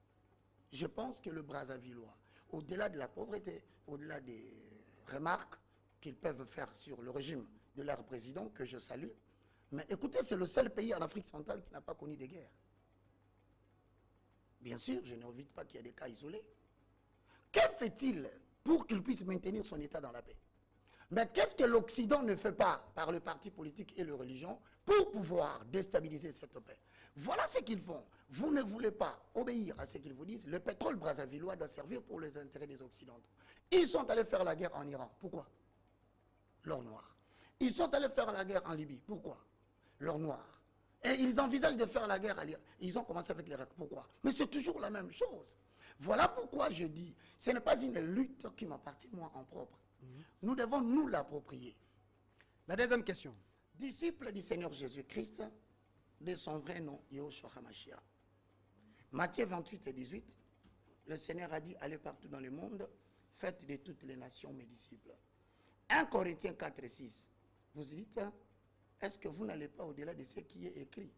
Je pense que le Brazzavillois, au-delà de la pauvreté, au-delà des remarques qu'ils peuvent faire sur le régime de leur président, que je salue, mais écoutez, c'est le seul pays en Afrique centrale qui n'a pas connu de guerre. Bien sûr, je n'évite pas qu'il y ait des cas isolés. Que fait-il pour qu'il puisse maintenir son État dans la paix? Mais qu'est-ce que l'Occident ne fait pas par le parti politique et les religions pour pouvoir déstabiliser cette paix? Voilà ce qu'ils font. Vous ne voulez pas obéir à ce qu'ils vous disent. Le pétrole brazzavillois doit servir pour les intérêts des Occidentaux. Ils sont allés faire la guerre en Iran. Pourquoi? L'or noir. Ils sont allés faire la guerre en Libye. Pourquoi? L'or noir. Et ils envisagent de faire la guerre à l'Irak. Ils ont commencé avec l'Irak. Pourquoi? Mais c'est toujours la même chose. Voilà pourquoi je dis, ce n'est pas une lutte qui m'appartient moi en propre. Nous devons nous l'approprier. La deuxième question. Disciple du Seigneur Jésus-Christ, de son vrai nom, Yahushua HaMashiach. Matthieu 28 et 18, le Seigneur a dit, allez partout dans le monde, faites de toutes les nations mes disciples. 1 Corinthiens 4 et 6, vous dites, est-ce que vous n'allez pas au-delà de ce qui est écrit?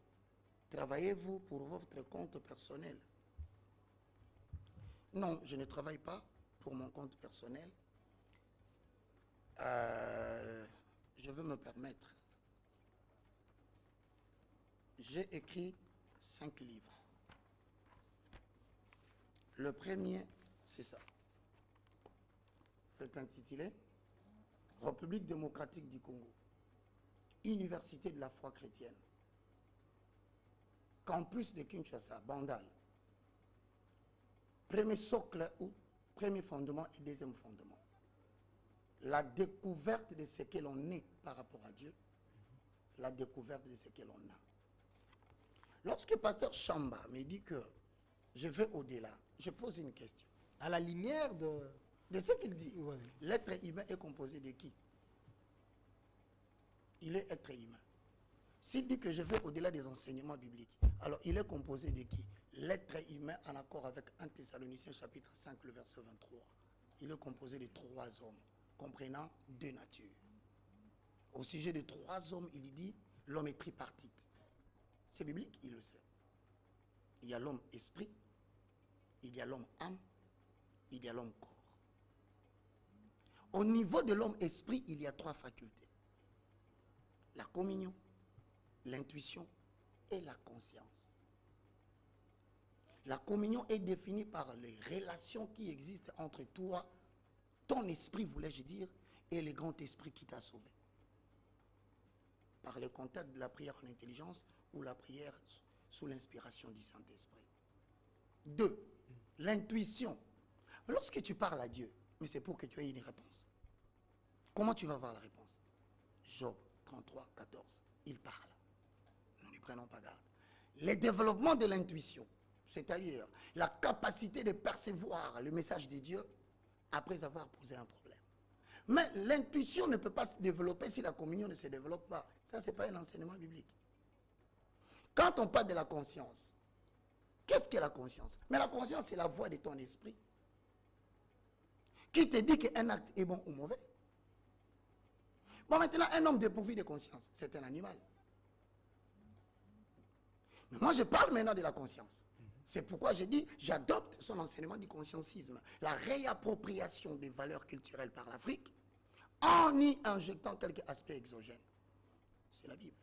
Travaillez-vous pour votre compte personnel? Non, je ne travaille pas pour mon compte personnel. Je veux me permettre. J'ai écrit 5 livres. Le premier, c'est ça. C'est intitulé République démocratique du Congo, Université de la foi chrétienne, Campus de Kinshasa, Bandal. Premier socle ou premier fondement et deuxième fondement. La découverte de ce que l'on est par rapport à Dieu, la découverte de ce que l'on a. Lorsque Pasteur Chamba me dit que je vais au-delà, je pose une question. À la lumière de ce qu'il dit, ouais. L'être humain est composé de qui? Il est être humain. S'il dit que je vais au-delà des enseignements bibliques, alors il est composé de qui? L'être humain en accord avec 1 Thessaloniciens chapitre 5, le verset 23. Il est composé de 3 hommes, comprenant 2 natures. Au sujet de 3 hommes, il dit, l'homme est tripartite. C'est biblique, il le sait. Il y a l'homme esprit, il y a l'homme âme, il y a l'homme corps. Au niveau de l'homme esprit, il y a 3 facultés. La communion, l'intuition et la conscience. La communion est définie par les relations qui existent entre toi, ton esprit, voulais-je dire, et le grand esprit qui t'a sauvé. Par le contact de la prière en intelligence ou la prière sous l'inspiration du Saint-Esprit. 2. L'intuition. Lorsque tu parles à Dieu, mais c'est pour que tu aies une réponse. Comment tu vas avoir la réponse? Job 33, 14. Il parle. Nous n'y prenons pas garde. Le développement de l'intuition, c'est-à-dire la capacité de percevoir le message de Dieu après avoir posé un problème. Mais l'intuition ne peut pas se développer si la communion ne se développe pas. Ça, ce n'est pas un enseignement biblique. Quand on parle de la conscience, qu'est-ce que la conscience? Mais la conscience, c'est la voix de ton esprit qui te dit qu'un acte est bon ou mauvais. Bon, maintenant, un homme dépourvu de conscience, c'est un animal. Mais moi, je parle maintenant de la conscience. C'est pourquoi je dis, j'adopte son enseignement du consciencisme, la réappropriation des valeurs culturelles par l'Afrique, en y injectant quelques aspects exogènes. C'est la Bible.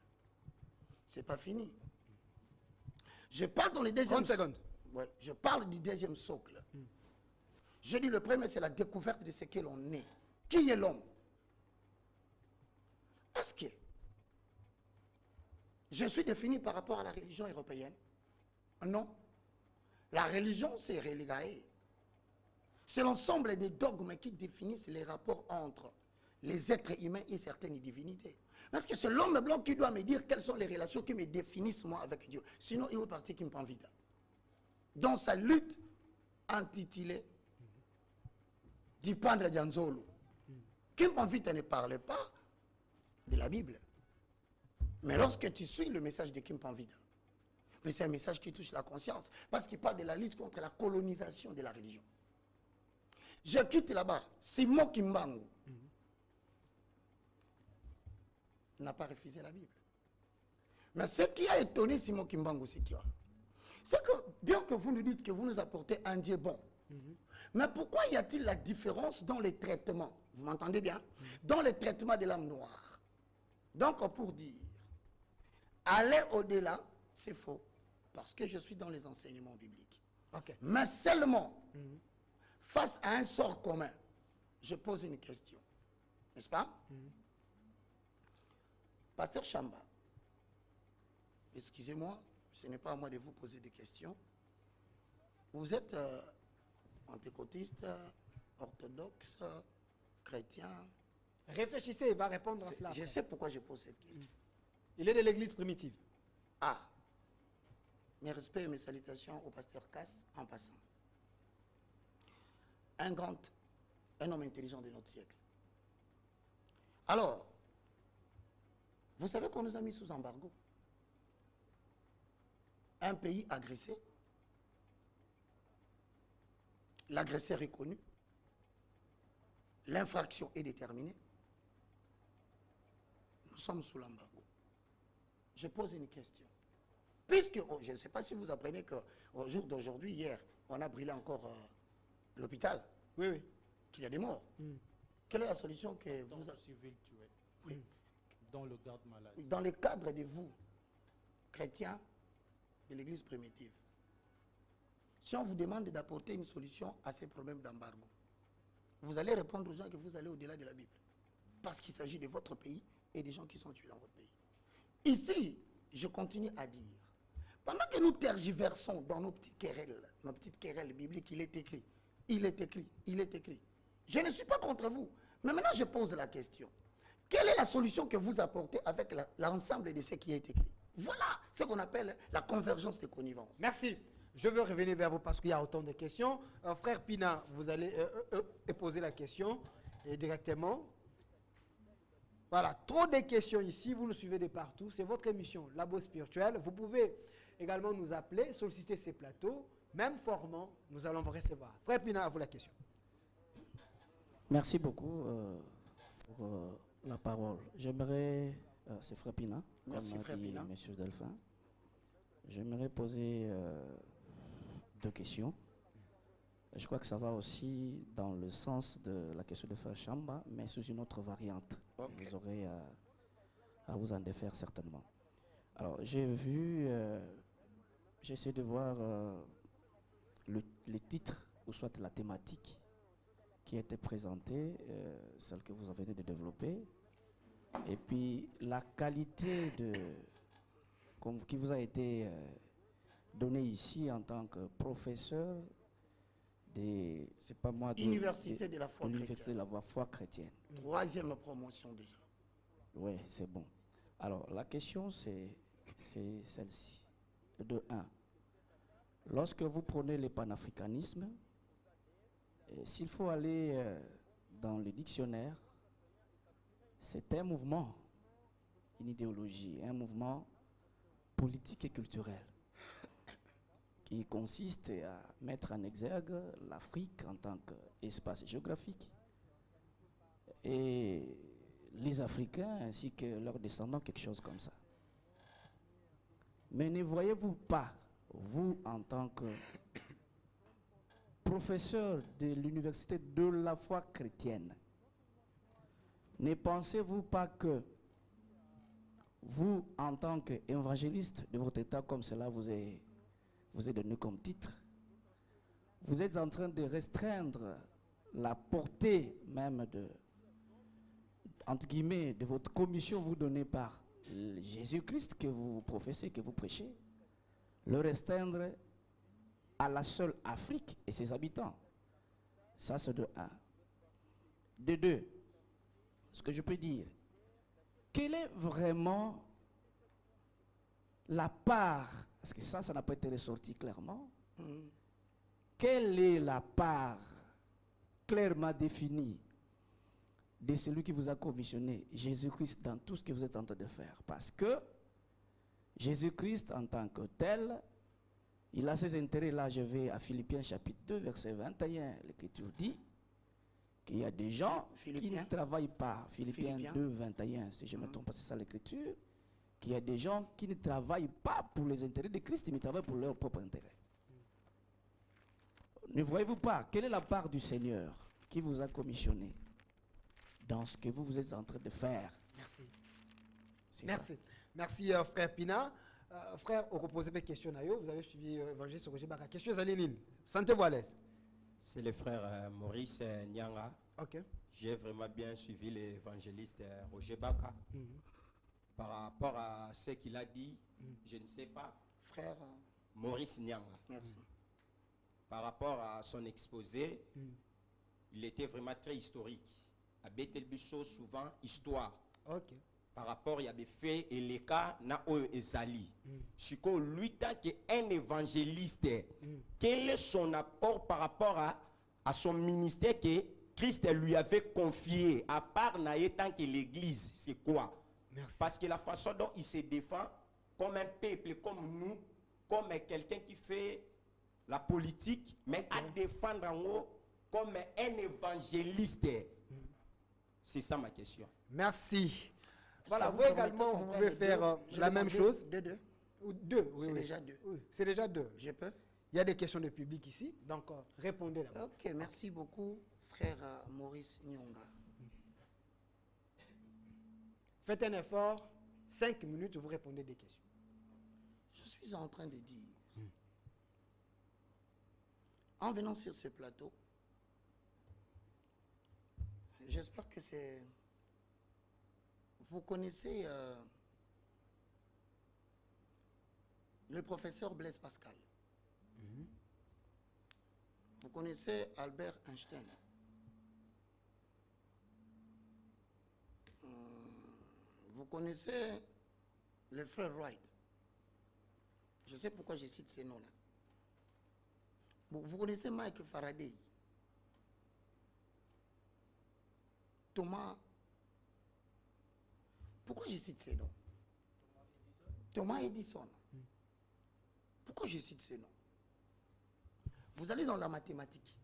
C'est pas fini. Je parle dans le deuxième 30 secondes. Ouais, je parle du deuxième socle. Je dis le premier, c'est la découverte de ce que l'on est. Qui est l'homme? Est-ce que je suis défini par rapport à la religion européenne? Non. La religion, c'est relégaé. C'est l'ensemble des dogmes qui définissent les rapports entre les êtres humains et certaines divinités. Parce que c'est l'homme blanc qui doit me dire quelles sont les relations qui me définissent moi avec Dieu. Sinon, il est parti qui me prend vite. Dans sa lutte intitulée Dipandre Dianzolo, Kim Panvita ne parlait pas de la Bible. Mais lorsque tu suis le message de Kim Panvita, mais c'est un message qui touche la conscience, parce qu'il parle de la lutte contre la colonisation de la religion. Je quitte là-bas, Simon Kimbangu n'a pas refusé la Bible. Mais ce qui a étonné Simon Kimbangu, c'est que bien que vous nous dites que vous nous apportez un Dieu bon, mais pourquoi y a-t-il la différence dans les traitements? Vous m'entendez bien? Dans les traitements de l'âme noire. Donc pour dire, aller au-delà, c'est faux. Parce que je suis dans les enseignements bibliques. Ok. Mais seulement, face à un sort commun, je pose une question. N'est-ce pas? Pasteur Chamba, excusez-moi, ce n'est pas à moi de vous poser des questions. Vous êtes pentecôtiste, orthodoxe, chrétien. Réfléchissez, il va répondre à cela. Je sais pourquoi je pose cette question. Il est de l'église primitive. Ah, mes respects et mes salutations au pasteur Cass en passant. Un homme intelligent de notre siècle. Alors, vous savez qu'on nous a mis sous embargo. Un pays agressé. L'agresseur est connu. L'infraction est déterminée. Nous sommes sous l'embargo. Je pose une question. Puisque, je ne sais pas si vous apprenez qu'au jour d'aujourd'hui, hier, on a brûlé encore l'hôpital. Oui, oui. Qu'il y a des morts. Quelle est la solution que Dans vous le avez? civil tué. Oui. Dans le garde malade. Dans le cadre de vous, chrétiens de l'église primitive, si on vous demande d'apporter une solution à ces problèmes d'embargo, vous allez répondre aux gens que vous allez au-delà de la Bible. Parce qu'il s'agit de votre pays et des gens qui sont tués dans votre pays. Ici, je continue à dire, pendant que nous tergiversons dans nos petites querelles bibliques, il est écrit, il est écrit, il est écrit. Je ne suis pas contre vous, mais maintenant je pose la question. Quelle est la solution que vous apportez avec l'ensemble de ce qui est écrit? Voilà ce qu'on appelle la convergence de connivence. Merci. Je veux revenir vers vous parce qu'il y a autant de questions. Frère Pina, vous allez poser la question directement. Voilà, trop de questions ici. Vous nous suivez de partout. C'est votre émission Labo Spirituel. Vous pouvez également nous appeler, solliciter ces plateaux. Même formant, nous allons vous recevoir. Frère Pina, à vous la question. Merci beaucoup pour la parole. J'aimerais, c'est Frère Pina, Merci, comme a Frère dit Pina. M. Delphin. J'aimerais poser 2 questions. Je crois que ça va aussi dans le sens de la question de Frère Chamba, mais sous une autre variante. Ok. Vous aurez à vous en défaire certainement. Alors, j'ai vu, j'essaie de voir le titre, ou soit la thématique qui était présentée, celle que vous avez de développer, et puis la qualité qui vous a été donnée ici en tant que professeur c'est pas moi, Université de la foi l'université de chrétienne. la foi chrétienne. 3e promotion déjà. Oui, c'est bon. Alors, la question, c'est celle-ci. De 1. Lorsque vous prenez le panafricanisme, s'il faut aller dans le dictionnaire, c'est un mouvement, une idéologie, un mouvement politique et culturel qui consiste à mettre en exergue l'Afrique en tant qu'espace géographique et les Africains ainsi que leurs descendants, quelque chose comme ça. Mais ne voyez-vous pas, vous en tant que professeur de l'université de la foi chrétienne, ne pensez-vous pas que vous, en tant qu'évangéliste de votre État, comme cela vous est vous est donné comme titre. Vous êtes en train de restreindre la portée même de, entre guillemets, de votre commission vous donnée par Jésus-Christ que vous professez, que vous prêchez. Le restreindre à la seule Afrique et ses habitants. Ça, c'est de un. De deux, ce que je peux dire, quelle est vraiment la part, parce que ça n'a pas été ressorti clairement, quelle est la part clairement définie de celui qui vous a commissionné, Jésus-Christ, dans tout ce que vous êtes en train de faire? Parce que Jésus-Christ, en tant que tel, il a ses intérêts. Là, je vais à Philippiens chapitre 2, verset 21. L'Écriture dit qu'il y a des gens qui ne travaillent pas. Philippiens 2, 21, si je ne me trompe pas, c'est ça l'Écriture. Qu'il y a des gens qui ne travaillent pas pour les intérêts de Christ, mais travaillent pour leur propre intérêt. Ne voyez-vous pas quelle est la part du Seigneur qui vous a commissionné dans ce que vous êtes en train de faire? Merci. Merci. Merci, frère Pina. Frère, on repose des questions. Vous avez suivi l'évangile sur Roger Baka. Question Zalinine. Sentez-vous à l'aise. C'est le frère Maurice Nyanga. Ok. J'ai vraiment bien suivi l'évangéliste Roger Baka. Par rapport à ce qu'il a dit, je ne sais pas. Frère, Maurice Nyanga. merci. Par rapport à son exposé, il était vraiment très historique. À Betelbiso, souvent, histoire. Ok. Par rapport, il y a des faits et les cas, na o ezali. Siko, lui, tant qu'un évangéliste, quel est son apport par rapport à son ministère que Christ lui avait confié, à part tant que l'église, c'est quoi? Merci. Parce que la façon dont il se défend, comme un peuple, comme nous, comme quelqu'un qui fait la politique, mais à défendre en haut comme un évangéliste. C'est ça ma question. Merci. Voilà, que vous vous également, vous permettez pouvez de faire Je la vais même demander chose. Deux. Ou deux, oui. C'est oui. déjà deux. Oui, c'est déjà deux. Je peux? Il y a des questions de public ici, donc répondez d'abord. Ok, merci beaucoup, frère Maurice Nyonga. Faites un effort, 5 minutes, vous répondez des questions. Je suis en train de dire, en venant sur ce plateau, j'espère que c'est... Vous connaissez le professeur Blaise Pascal. Vous connaissez Albert Einstein. Vous connaissez le frère Wright. Je sais pourquoi je cite ces noms-là. Vous connaissez Mike Faraday. Thomas. Pourquoi je cite ces noms? Thomas Edison. Pourquoi je cite ces noms? Vous allez dans la mathématique,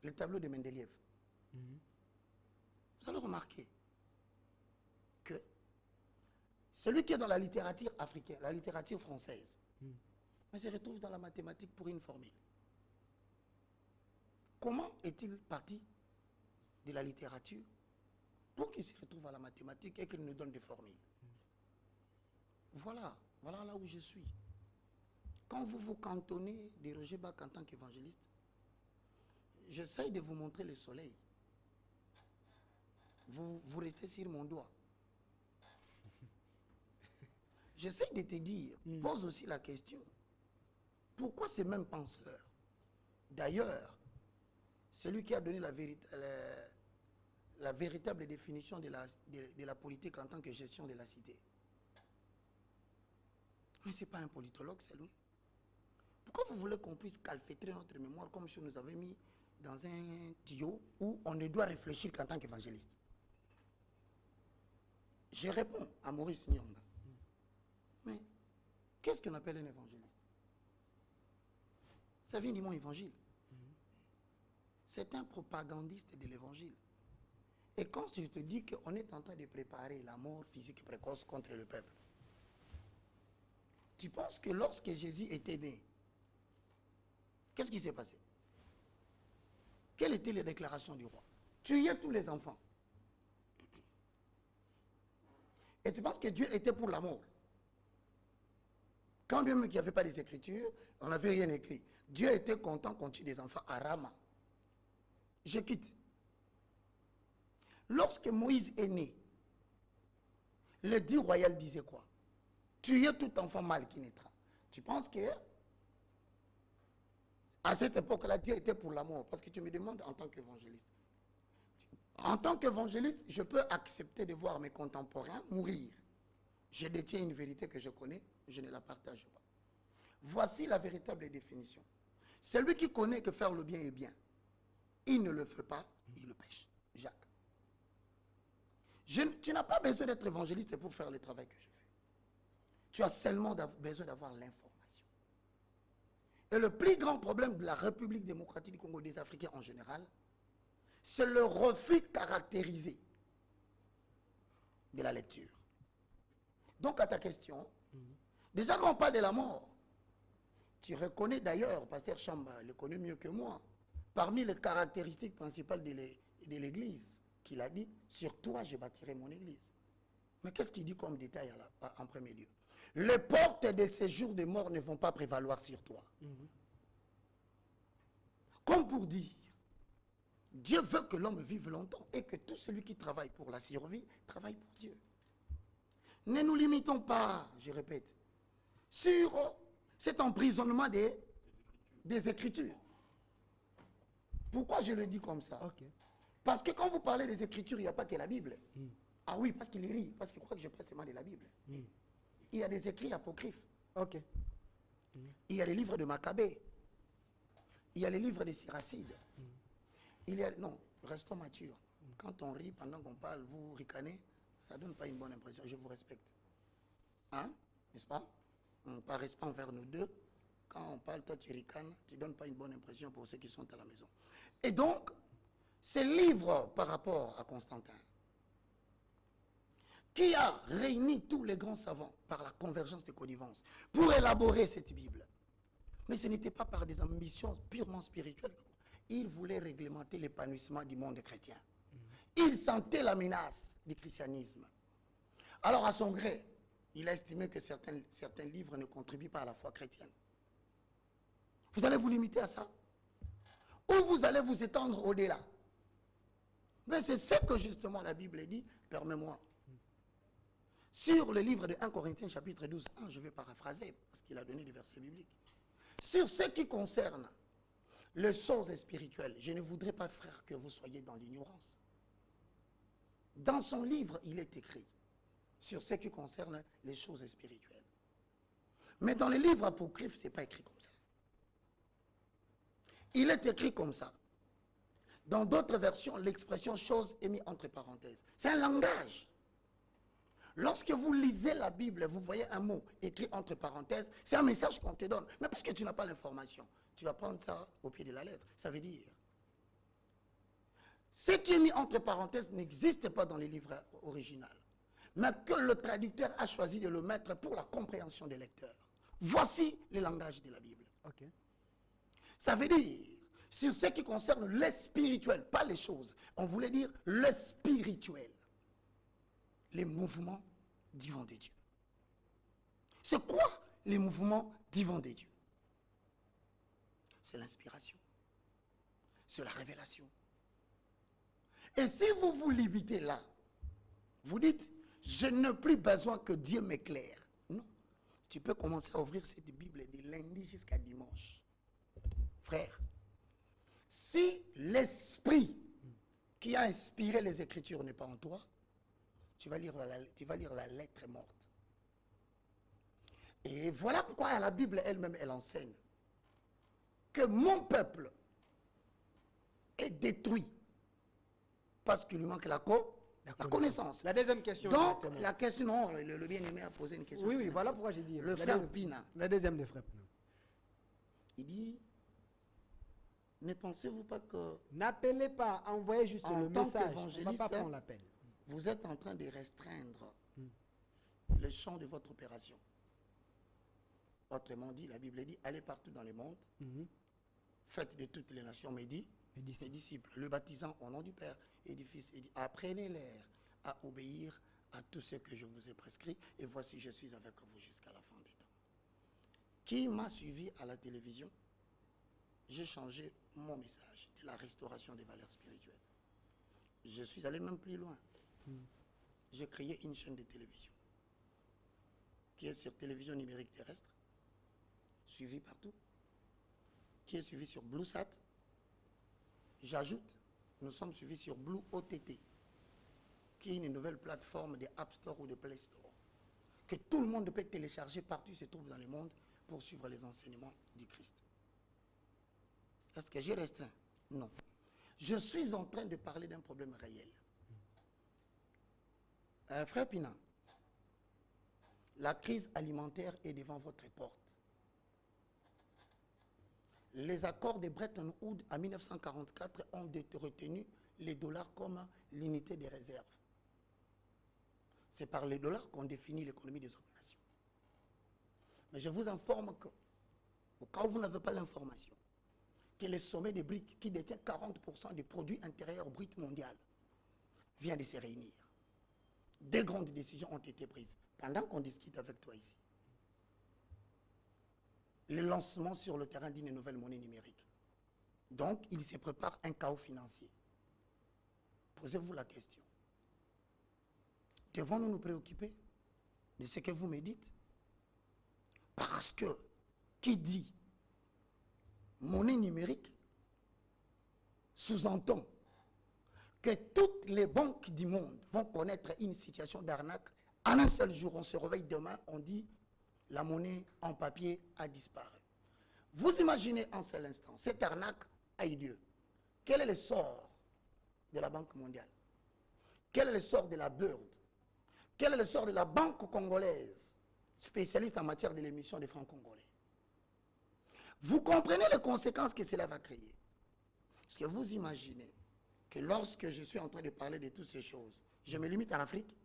le tableau de Mendeleev. Vous allez remarquer que celui qui est dans la littérature africaine, la littérature française, mais se retrouve dans la mathématique pour une formule. Comment est-il parti de la littérature pour qu'il se retrouve à la mathématique et qu'il nous donne des formules? Voilà là où je suis. Quand vous vous cantonnez de Roger Bach en tant qu'évangéliste, j'essaye de vous montrer le soleil. Vous restez sur mon doigt. J'essaie de te dire, pose aussi la question, pourquoi ces mêmes penseurs, d'ailleurs, celui qui a donné la véritable définition de la politique en tant que gestion de la cité, mais ce n'est pas un politologue, c'est lui. Pourquoi vous voulez qu'on puisse calfeutrer notre mémoire comme si on nous avait mis dans un tuyau où on ne doit réfléchir qu'en tant qu'évangéliste? Je réponds à Maurice Nyonga. Mais qu'est-ce qu'on appelle un évangéliste? Ça vient du mot évangile. C'est un propagandiste de l'évangile. Et quand je te dis qu'on est en train de préparer la mort physique précoce contre le peuple, tu penses que lorsque Jésus était né, qu'est-ce qui s'est passé? Quelles étaient les déclarations du roi? Tuer tous les enfants. Et tu penses que Dieu était pour la mort? Quand bien même qu'il n'y avait pas des écritures, on n'avait rien écrit. Dieu était content qu'on tue des enfants à Rama. Je quitte. Lorsque Moïse est né, le dit royal disait quoi? Tuez tout enfant mâle qui naîtra. Tu penses que à cette époque-là, Dieu était pour la mort? Parce que tu me demandes en tant qu'évangéliste. En tant qu'évangéliste, je peux accepter de voir mes contemporains mourir. Je détiens une vérité que je connais, je ne la partage pas. Voici la véritable définition. Celui qui connaît que faire le bien est bien, il ne le fait pas, il le pêche. Jacques. Tu n'as pas besoin d'être évangéliste pour faire le travail que je fais. Tu as seulement besoin d'avoir l'information. Et le plus grand problème de la République démocratique du Congo, des Africains en général, c'est le refus caractérisé de la lecture. Donc à ta question, déjà quand on parle de la mort, tu reconnais d'ailleurs, Pasteur Chamba le connaît mieux que moi, parmi les caractéristiques principales de l'Église, qu'il a dit, sur toi je bâtirai mon Église. Mais qu'est-ce qu'il dit comme détail en premier lieu? Les portes de ces jours de mort ne vont pas prévaloir sur toi. Comme pour dire, Dieu veut que l'homme vive longtemps et que tout celui qui travaille pour la survie travaille pour Dieu. Ne nous limitons pas, je répète, sur cet emprisonnement des Écritures. Pourquoi je le dis comme ça? Parce que quand vous parlez des Écritures, il n'y a pas que la Bible. Ah oui, parce qu'il rit, parce qu'il croit que je parle seulement de la Bible. Il y a des écrits apocryphes. Il y a les livres de Maccabée. Il y a les livres des Syracides. Il y a... Non, restons matures. Quand on rit pendant qu'on parle, vous ricanez, ça ne donne pas une bonne impression. Je vous respecte. Hein? N'est-ce pas? On ne paraît pas envers nous deux. Quand on parle, toi tu ricanes, tu ne donnes pas une bonne impression pour ceux qui sont à la maison. Et donc, ces livres par rapport à Constantin, qui a réuni tous les grands savants par la convergence des connivences pour élaborer cette Bible. Mais ce n'était pas par des ambitions purement spirituelles. Il voulait réglementer l'épanouissement du monde chrétien. Il sentait la menace du christianisme. Alors à son gré, il a estimé que certains livres ne contribuent pas à la foi chrétienne. Vous allez vous limiter à ça? Ou vous allez vous étendre au-delà? Mais c'est ce que justement la Bible dit, permets-moi. Sur le livre de 1 Corinthiens chapitre 12, je vais paraphraser parce qu'il a donné des versets bibliques. Sur ce qui concerne les choses spirituelles, je ne voudrais pas, frère, que vous soyez dans l'ignorance. Dans son livre, il est écrit sur ce qui concerne les choses spirituelles. Mais dans les livres apocryphes, ce n'est pas écrit comme ça. Il est écrit comme ça. Dans d'autres versions, l'expression « chose » est mise entre parenthèses. C'est un langage. Lorsque vous lisez la Bible, vous voyez un mot écrit entre parenthèses, c'est un message qu'on te donne. Mais parce que tu n'as pas l'information, tu vas prendre ça au pied de la lettre. Ça veut dire, ce qui est mis entre parenthèses n'existe pas dans les livres originaux, mais que le traducteur a choisi de le mettre pour la compréhension des lecteurs. Voici le langage de la Bible. Ça veut dire, sur ce qui concerne le spirituel, pas les choses, on voulait dire le spirituel. Les mouvements divins de Dieu. C'est quoi les mouvements divins de Dieu? C'est l'inspiration. C'est la révélation. Et si vous vous limitez là, vous dites, je n'ai plus besoin que Dieu m'éclaire. Non. Tu peux commencer à ouvrir cette Bible de lundi jusqu'à dimanche. Frère, si l'esprit qui a inspiré les Écritures n'est pas en toi, tu vas lire la lettre morte. Et voilà pourquoi la Bible elle-même, elle enseigne que mon peuple est détruit parce qu'il lui manque la connaissance. La deuxième question. Donc, la question, non, le bien-aimé a posé une question. Oui, voilà pourquoi j'ai dit. Le frère Pina. La deuxième de frère Pina. Il dit, ne pensez-vous pas que... N'appelez pas, envoyez juste le message. On ne va pas prendre hein, l'appel. Vous êtes en train de restreindre le champ de votre opération. Autrement dit, la Bible dit, allez partout dans le monde, faites de toutes les nations mes disciples, le baptisant au nom du Père et du Fils, et dit, apprenez-les à obéir à tout ce que je vous ai prescrit, et voici, je suis avec vous jusqu'à la fin des temps. qui m'a suivi à la télévision, j'ai changé mon message de la restauration des valeurs spirituelles. Je suis allé même plus loin. J'ai créé une chaîne de télévision qui est sur télévision numérique terrestre, suivie partout, qui est suivie sur BlueSat. J'ajoute, nous sommes suivis sur Blue OTT, qui est une nouvelle plateforme de App Store ou de Play Store, que tout le monde peut télécharger partout où il se trouve dans le monde pour suivre les enseignements du Christ. Est-ce que j'ai restreint? Non. Je suis en train de parler d'un problème réel. Frère Pina, la crise alimentaire est devant votre porte. Les accords de Bretton Woods en 1944 ont retenu les dollars comme l'unité des réserves. C'est par les dollars qu'on définit l'économie des autres nations. Mais je vous informe que, au cas où vous n'avez pas l'information, que le sommet des BRICS, qui détient 40% du produit intérieur brut mondial, vient de se réunir. Des grandes décisions ont été prises pendant qu'on discute avec toi ici. Le lancement sur le terrain d'une nouvelle monnaie numérique. Donc, il se prépare un chaos financier. Posez-vous la question. Devons-nous nous préoccuper de ce que vous me dites? Parce que, qui dit monnaie numérique sous-entend que toutes les banques du monde vont connaître une situation d'arnaque. En un seul jour, on se réveille demain, on dit la monnaie en papier a disparu. Vous imaginez un seul instant, cette arnaque a eu lieu. Quel est le sort de la Banque mondiale? Quel est le sort de la Bird? Quel est le sort de la Banque congolaise, spécialiste en matière de l'émission des francs congolais? Vous comprenez les conséquences que cela va créer? Parce que vous imaginez que lorsque je suis en train de parler de toutes ces choses, je me limite à l'Afrique,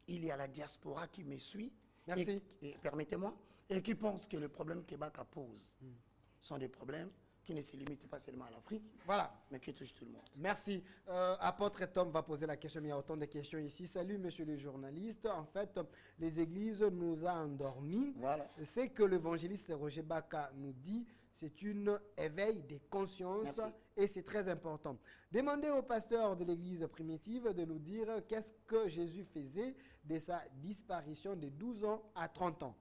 il y a la diaspora qui me suit. Merci. Et permettez-moi, et qui pense que les problèmes que Baka pose sont des problèmes qui ne se limitent pas seulement à l'Afrique, Voilà. mais qui touchent tout le monde. Merci. Apôtre Tom va poser la question, mais il y a autant de questions ici. Salut, monsieur le journaliste. En fait, les églises nous ont endormis. Voilà. C'est que l'évangéliste Roger Baka nous dit, c'est une éveil des consciences. Merci. Et c'est très important. Demandez au pasteur de l'église primitive de nous dire qu'est-ce que Jésus faisait de sa disparition de 12 ans à 30 ans.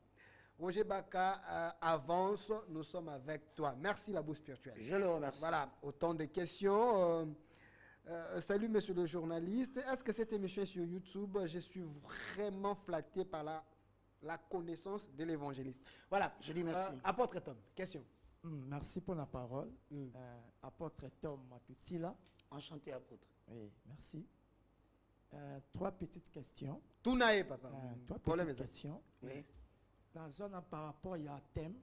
Roger Baka avance, nous sommes avec toi. Merci la bourse spirituelle. Je le remercie. Voilà, autant de questions. Salut monsieur le journaliste. Est-ce que cette émission est sur YouTube? Je suis vraiment flatté par la connaissance de l'évangéliste. Voilà. Je dis merci. Apôtre Tom, question. Merci pour la parole. Apôtre Tom Matutila. Enchanté, apôtre. Oui, merci. 3 petites questions. Tout naïe, papa. 3 Problème petites est ça. questions. Oui. Dans un par rapport, il y a un thème,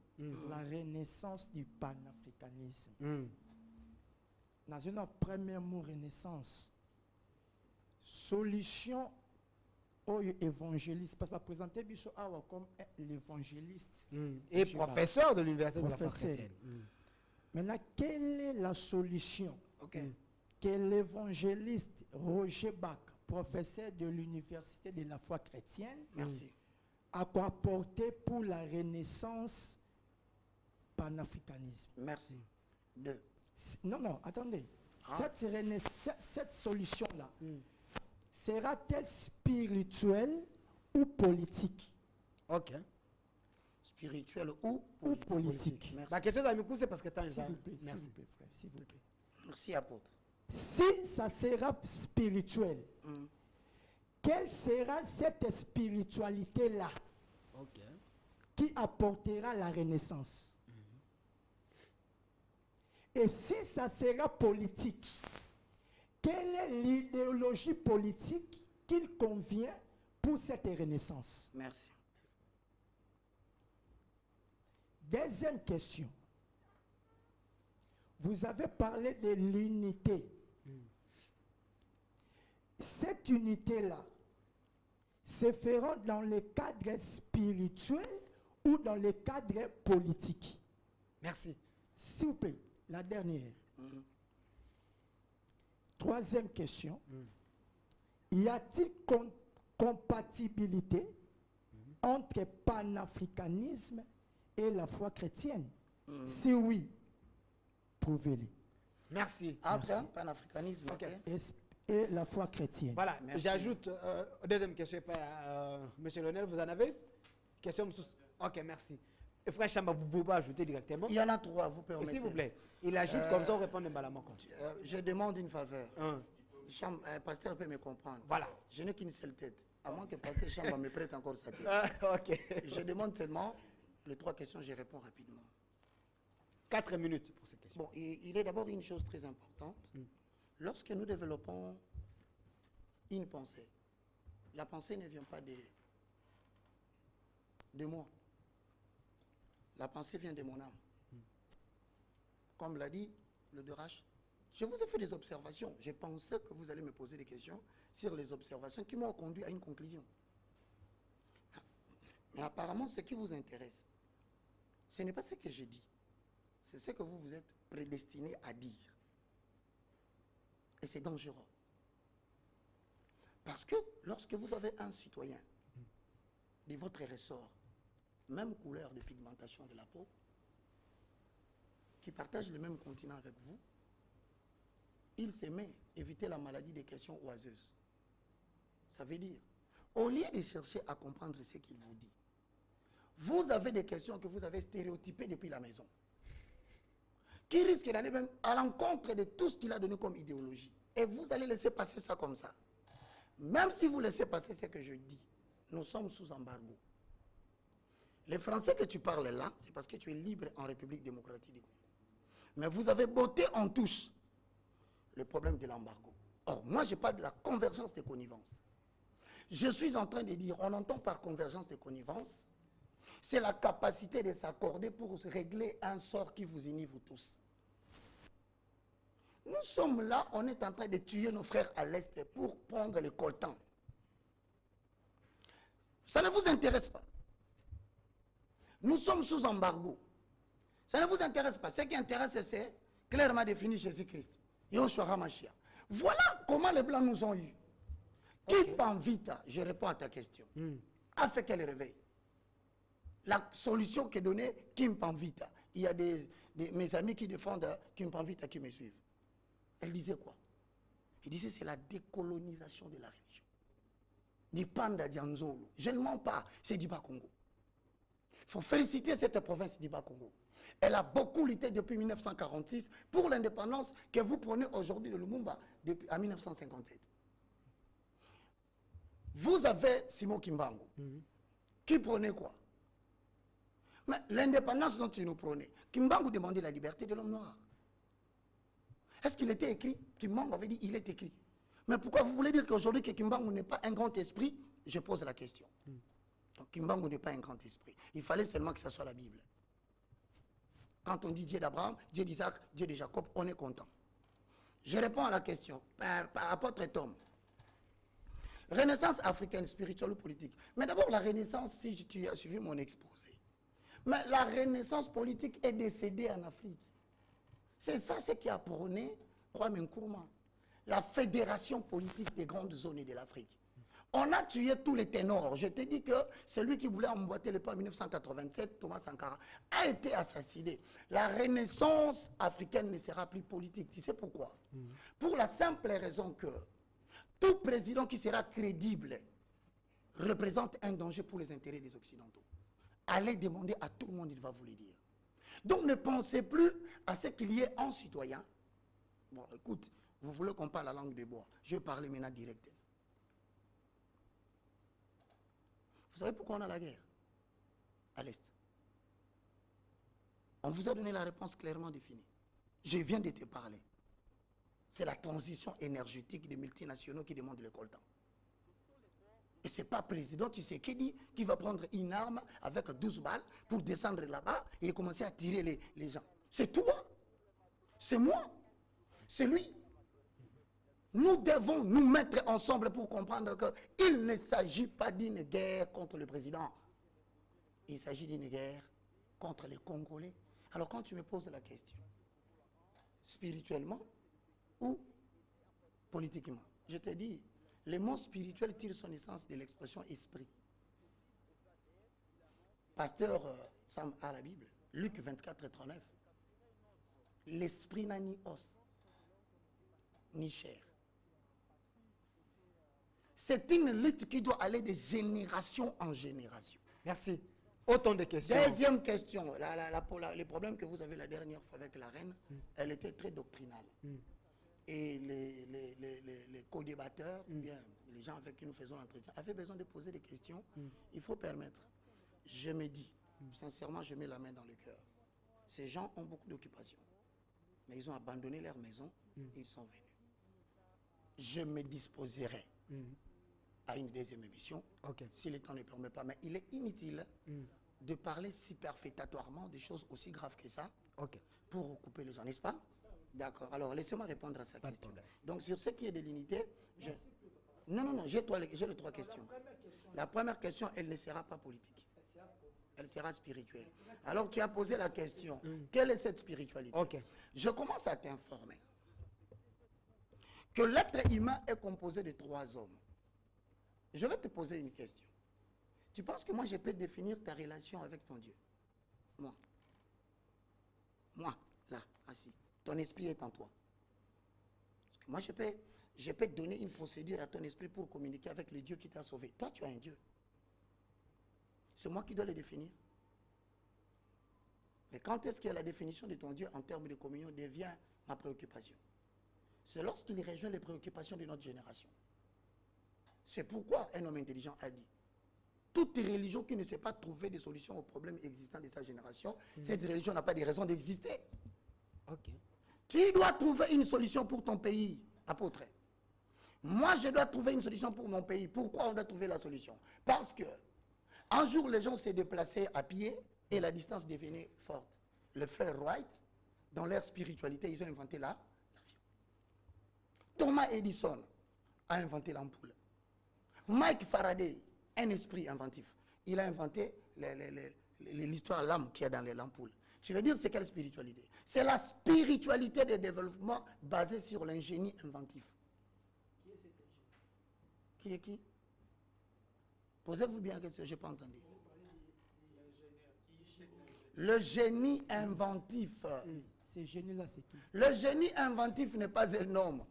la renaissance du panafricanisme. Dans un premier mot, renaissance, solution au évangéliste, parce que présenter Bishop Awa comme l'évangéliste. Et Je sais pas. professeur de l'université de la foi Professeur. chrétienne. Maintenant, quelle est la solution que l'évangéliste Roger Bach, professeur de l'université de la foi chrétienne, Merci. a apporté pour la renaissance panafricanisme? Merci. 2. Non, attendez. Cette solution-là, sera-t-elle spirituelle ou politique? Ok. Spirituel ou Ou politique. Merci. Ma question d'Amikou, c'est parce que tu as S'il vous plaît, s'il Merci. vous plaît, frère, s'il vous plaît. Merci, apôtre. Si ça sera spirituel, quelle sera cette spiritualité-là Ok. qui apportera la renaissance? Et si ça sera politique, quelle est l'idéologie politique qu'il convient pour cette renaissance? Merci. Deuxième question. Vous avez parlé de l'unité. Cette unité-là se fera dans le cadre spirituel ou dans le cadre politique? Merci. S'il vous plaît, la dernière. Troisième question. Y a-t-il compatibilité entre panafricanisme et la foi chrétienne? Si oui, prouvez-les. Merci. Après, Merci. panafricanisme. Ok. ok. Et la foi chrétienne. Voilà, Merci. j'ajoute deuxième question. Monsieur Lionel, vous en avez? Question, monsieur? Ok, merci. Et frère Chamba, vous ne pouvez pas ajouter directement? Il y en a trois, vous permettez. S'il vous plaît. Il ajoute comme ça, on répond de balamant comme ça. Je demande une faveur. Un. Pasteur peut me comprendre. Voilà. Je n'ai qu'une seule tête. À moins que Pasteur Chamba me prête encore sa tête. Ok. Je demande seulement les trois questions, je réponds rapidement. 4 minutes pour cette question. Bon, il est d'abord une chose très importante. Lorsque nous développons une pensée, la pensée ne vient pas de moi. La pensée vient de mon âme. Comme l'a dit le Derache, je vous ai fait des observations. Je pensais que vous allez me poser des questions sur les observations qui m'ont conduit à une conclusion. Mais apparemment, ce qui vous intéresse, ce n'est pas ce que j'ai dit. C'est ce que vous vous êtes prédestiné à dire. Et c'est dangereux. Parce que lorsque vous avez un citoyen de votre ressort, même couleur de pigmentation de la peau, qui partage le même continent avec vous, il s'aimait éviter la maladie des questions oiseuses. Ça veut dire, au lieu de chercher à comprendre ce qu'il vous dit, vous avez des questions que vous avez stéréotypées depuis la maison, qui risquent d'aller même à l'encontre de tout ce qu'il a donné comme idéologie. Et vous allez laisser passer ça comme ça. Même si vous laissez passer ce que je dis, nous sommes sous embargo. Les Français que tu parles là, c'est parce que tu es libre en République démocratique du Congo. Mais vous avez botté en touche le problème de l'embargo. Or, moi, je parle de la convergence des connivences. Je suis en train de dire, on entend par convergence des connivences, c'est la capacité de s'accorder pour régler un sort qui vous unit, vous tous. Nous sommes là, on est en train de tuer nos frères à l'Est pour prendre le coltan. Ça ne vous intéresse pas. Nous sommes sous embargo. Ça ne vous intéresse pas. Ce qui intéresse, c'est clairement défini Jésus-Christ. Yoshua Hamashia. Voilà comment les Blancs nous ont eu. Qui Panvita, je réponds à ta question, a fait quel réveil? La solution qu'est donnée Kim Panvita. Il y a mes amis qui défendent Kim Panvita qui me suivent. Elle disait quoi? Il disait c'est la décolonisation de la religion. Du Panda Dianzolo. Je ne mens pas, c'est d'Iba Congo. Il faut féliciter cette province d'Iba Congo. Elle a beaucoup lutté depuis 1946 pour l'indépendance que vous prenez aujourd'hui de Lumumba depuis, en 1957. Vous avez Simon Kimbangu, qui prenait quoi? Mais l'indépendance dont il nous prenait, Kimbangu demandait la liberté de l'homme noir. Est-ce qu'il était écrit? Kimbangu avait dit il est écrit. Mais pourquoi vous voulez dire qu'aujourd'hui que Kimbangu n'est pas un grand esprit? Je pose la question. Donc Kimbangu n'est pas un grand esprit. Il fallait seulement que ce soit la Bible. Quand on dit Dieu d'Abraham, Dieu d'Isaac, Dieu de Jacob, on est content. Je réponds à la question par apôtre Tom. Renaissance africaine, spirituelle ou politique. Mais d'abord, la Renaissance, si tu as suivi mon exposé. Mais la Renaissance politique est décédée en Afrique. C'est ça ce qui a prôné Kwame Nkrumah, la fédération politique des grandes zones de l'Afrique. On a tué tous les ténors. Je te dis que celui qui voulait emboîter le pas en 1987, Thomas Sankara, a été assassiné. La Renaissance africaine ne sera plus politique. Tu sais pourquoi? Pour la simple raison que tout président qui sera crédible représente un danger pour les intérêts des Occidentaux. Allez demander à tout le monde, il va vous le dire. Donc ne pensez plus à ce qu'il y ait un citoyen. Bon, écoute, vous voulez qu'on parle la langue de bois. Je vais parler maintenant directement. Vous savez pourquoi on a la guerre à l'Est? On vous a donné la réponse clairement définie. Je viens de te parler. C'est la transition énergétique des multinationaux qui demandent le coltan. Et ce n'est pas président, tu sais, qui dit qu'il va prendre une arme avec 12 balles pour descendre là-bas et commencer à tirer les gens. C'est toi. C'est moi. C'est lui. Nous devons nous mettre ensemble pour comprendre qu'il ne s'agit pas d'une guerre contre le président. Il s'agit d'une guerre contre les Congolais. Alors quand tu me poses la question, spirituellement ou politiquement, je te dis, le mot spirituel tire son essence de l'expression esprit. pasteur Sam a la Bible. Luc 24 et 39. L'esprit n'a ni os, ni chair. C'est une lutte qui doit aller de génération en génération. Merci. Autant de questions. Deuxième question. Les problèmes que vous avez la dernière fois avec la reine, elle était très doctrinale. Et les co-débatteurs, bien, les gens avec qui nous faisons l'entretien, avaient besoin de poser des questions. Il faut permettre. Je me dis, sincèrement, je mets la main dans le cœur. Ces gens ont beaucoup d'occupations. Mais ils ont abandonné leur maison et ils sont venus. Je me disposerai à une deuxième émission, si le temps ne permet pas. Mais il est inutile de parler si perfectatoirement des choses aussi graves que ça pour recouper les gens, n'est-ce pas? D'accord. Alors, laissez-moi répondre à sa question. Donc, sur ce qui est de l'unité, non, j'ai les trois questions. La première question, elle ne sera pas politique. Elle sera spirituelle. Alors, tu as posé la question, quelle est cette spiritualité? Je commence à t'informer que l'être humain est composé de 3 hommes. Je vais te poser une question. Tu penses que moi, je peux définir ta relation avec ton Dieu? Moi, là, assis. Ton esprit est en toi. Parce que moi, je peux donner une procédure à ton esprit pour communiquer avec le Dieu qui t'a sauvé. Toi, tu as un Dieu. C'est moi qui dois le définir. Mais quand est-ce que la définition de ton Dieu en termes de communion devient ma préoccupation? C'est lorsqu'il rejoint les préoccupations de notre génération. C'est pourquoi un homme intelligent a dit, toute religion qui ne sait pas trouver des solutions aux problèmes existants de sa génération, cette religion n'a pas de raison d'exister. Tu dois trouver une solution pour ton pays, apôtre. Moi, je dois trouver une solution pour mon pays. Pourquoi on doit trouver la solution? Parce que un jour, les gens s'est déplacés à pied et la distance devenait forte. Le frère Wright, dans leur spiritualité, ils ont inventé l'avion. Thomas Edison a inventé l'ampoule. Mike Faraday, un esprit inventif, il a inventé l'histoire l'âme qu'il y a dans l'ampoule. Tu veux dire, c'est quelle spiritualité? C'est la spiritualité de développement basée sur l'ingénie inventif. Qui est cet ingénie? Qui est qui? Posez-vous bien la question, je n'ai pas entendu. Le génie inventif. Ce génie-là, c'est qui? Le génie inventif n'est pas un homme.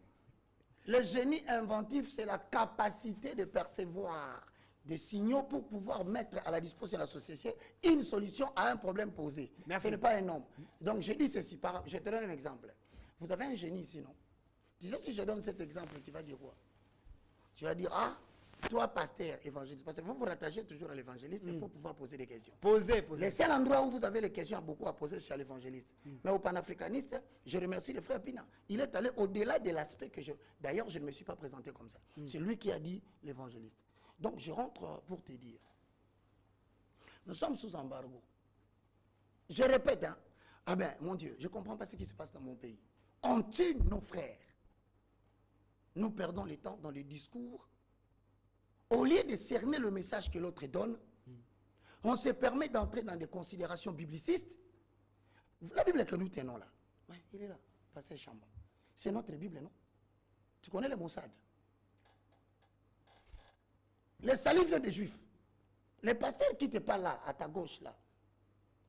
Le génie inventif, c'est la capacité de percevoir des signaux pour pouvoir mettre à la disposition de la société une solution à un problème posé. Ce n'est pas un homme. Donc, je dis ceci, je te donne un exemple. Vous avez un génie ici, non? Tu sais, si je donne cet exemple, tu vas dire quoi? Tu vas dire, ah, toi, pasteur, évangéliste, parce que vous vous rattachez toujours à l'évangéliste pour pouvoir poser des questions. Posez. Le seul endroit où vous avez les questions beaucoup à poser, c'est à l'évangéliste. Mais au panafricaniste, je remercie le frère Pina. Il est allé au-delà de l'aspect que je... D'ailleurs, je ne me suis pas présenté comme ça. C'est lui qui a dit l'évangéliste. Donc, je rentre pour te dire. Nous sommes sous embargo. Je répète, hein. Ah ben, mon Dieu, je ne comprends pas ce qui se passe dans mon pays. On tue nos frères. Nous perdons le temps dans les discours. Au lieu de cerner le message que l'autre donne, on se permet d'entrer dans des considérations biblicistes. La Bible que nous tenons là, ouais, il est là, pasteur Chamba. C'est notre Bible, non? Tu connais le Mossad? Le salut vient des Juifs. Les pasteurs qui te parlent là, à ta gauche là,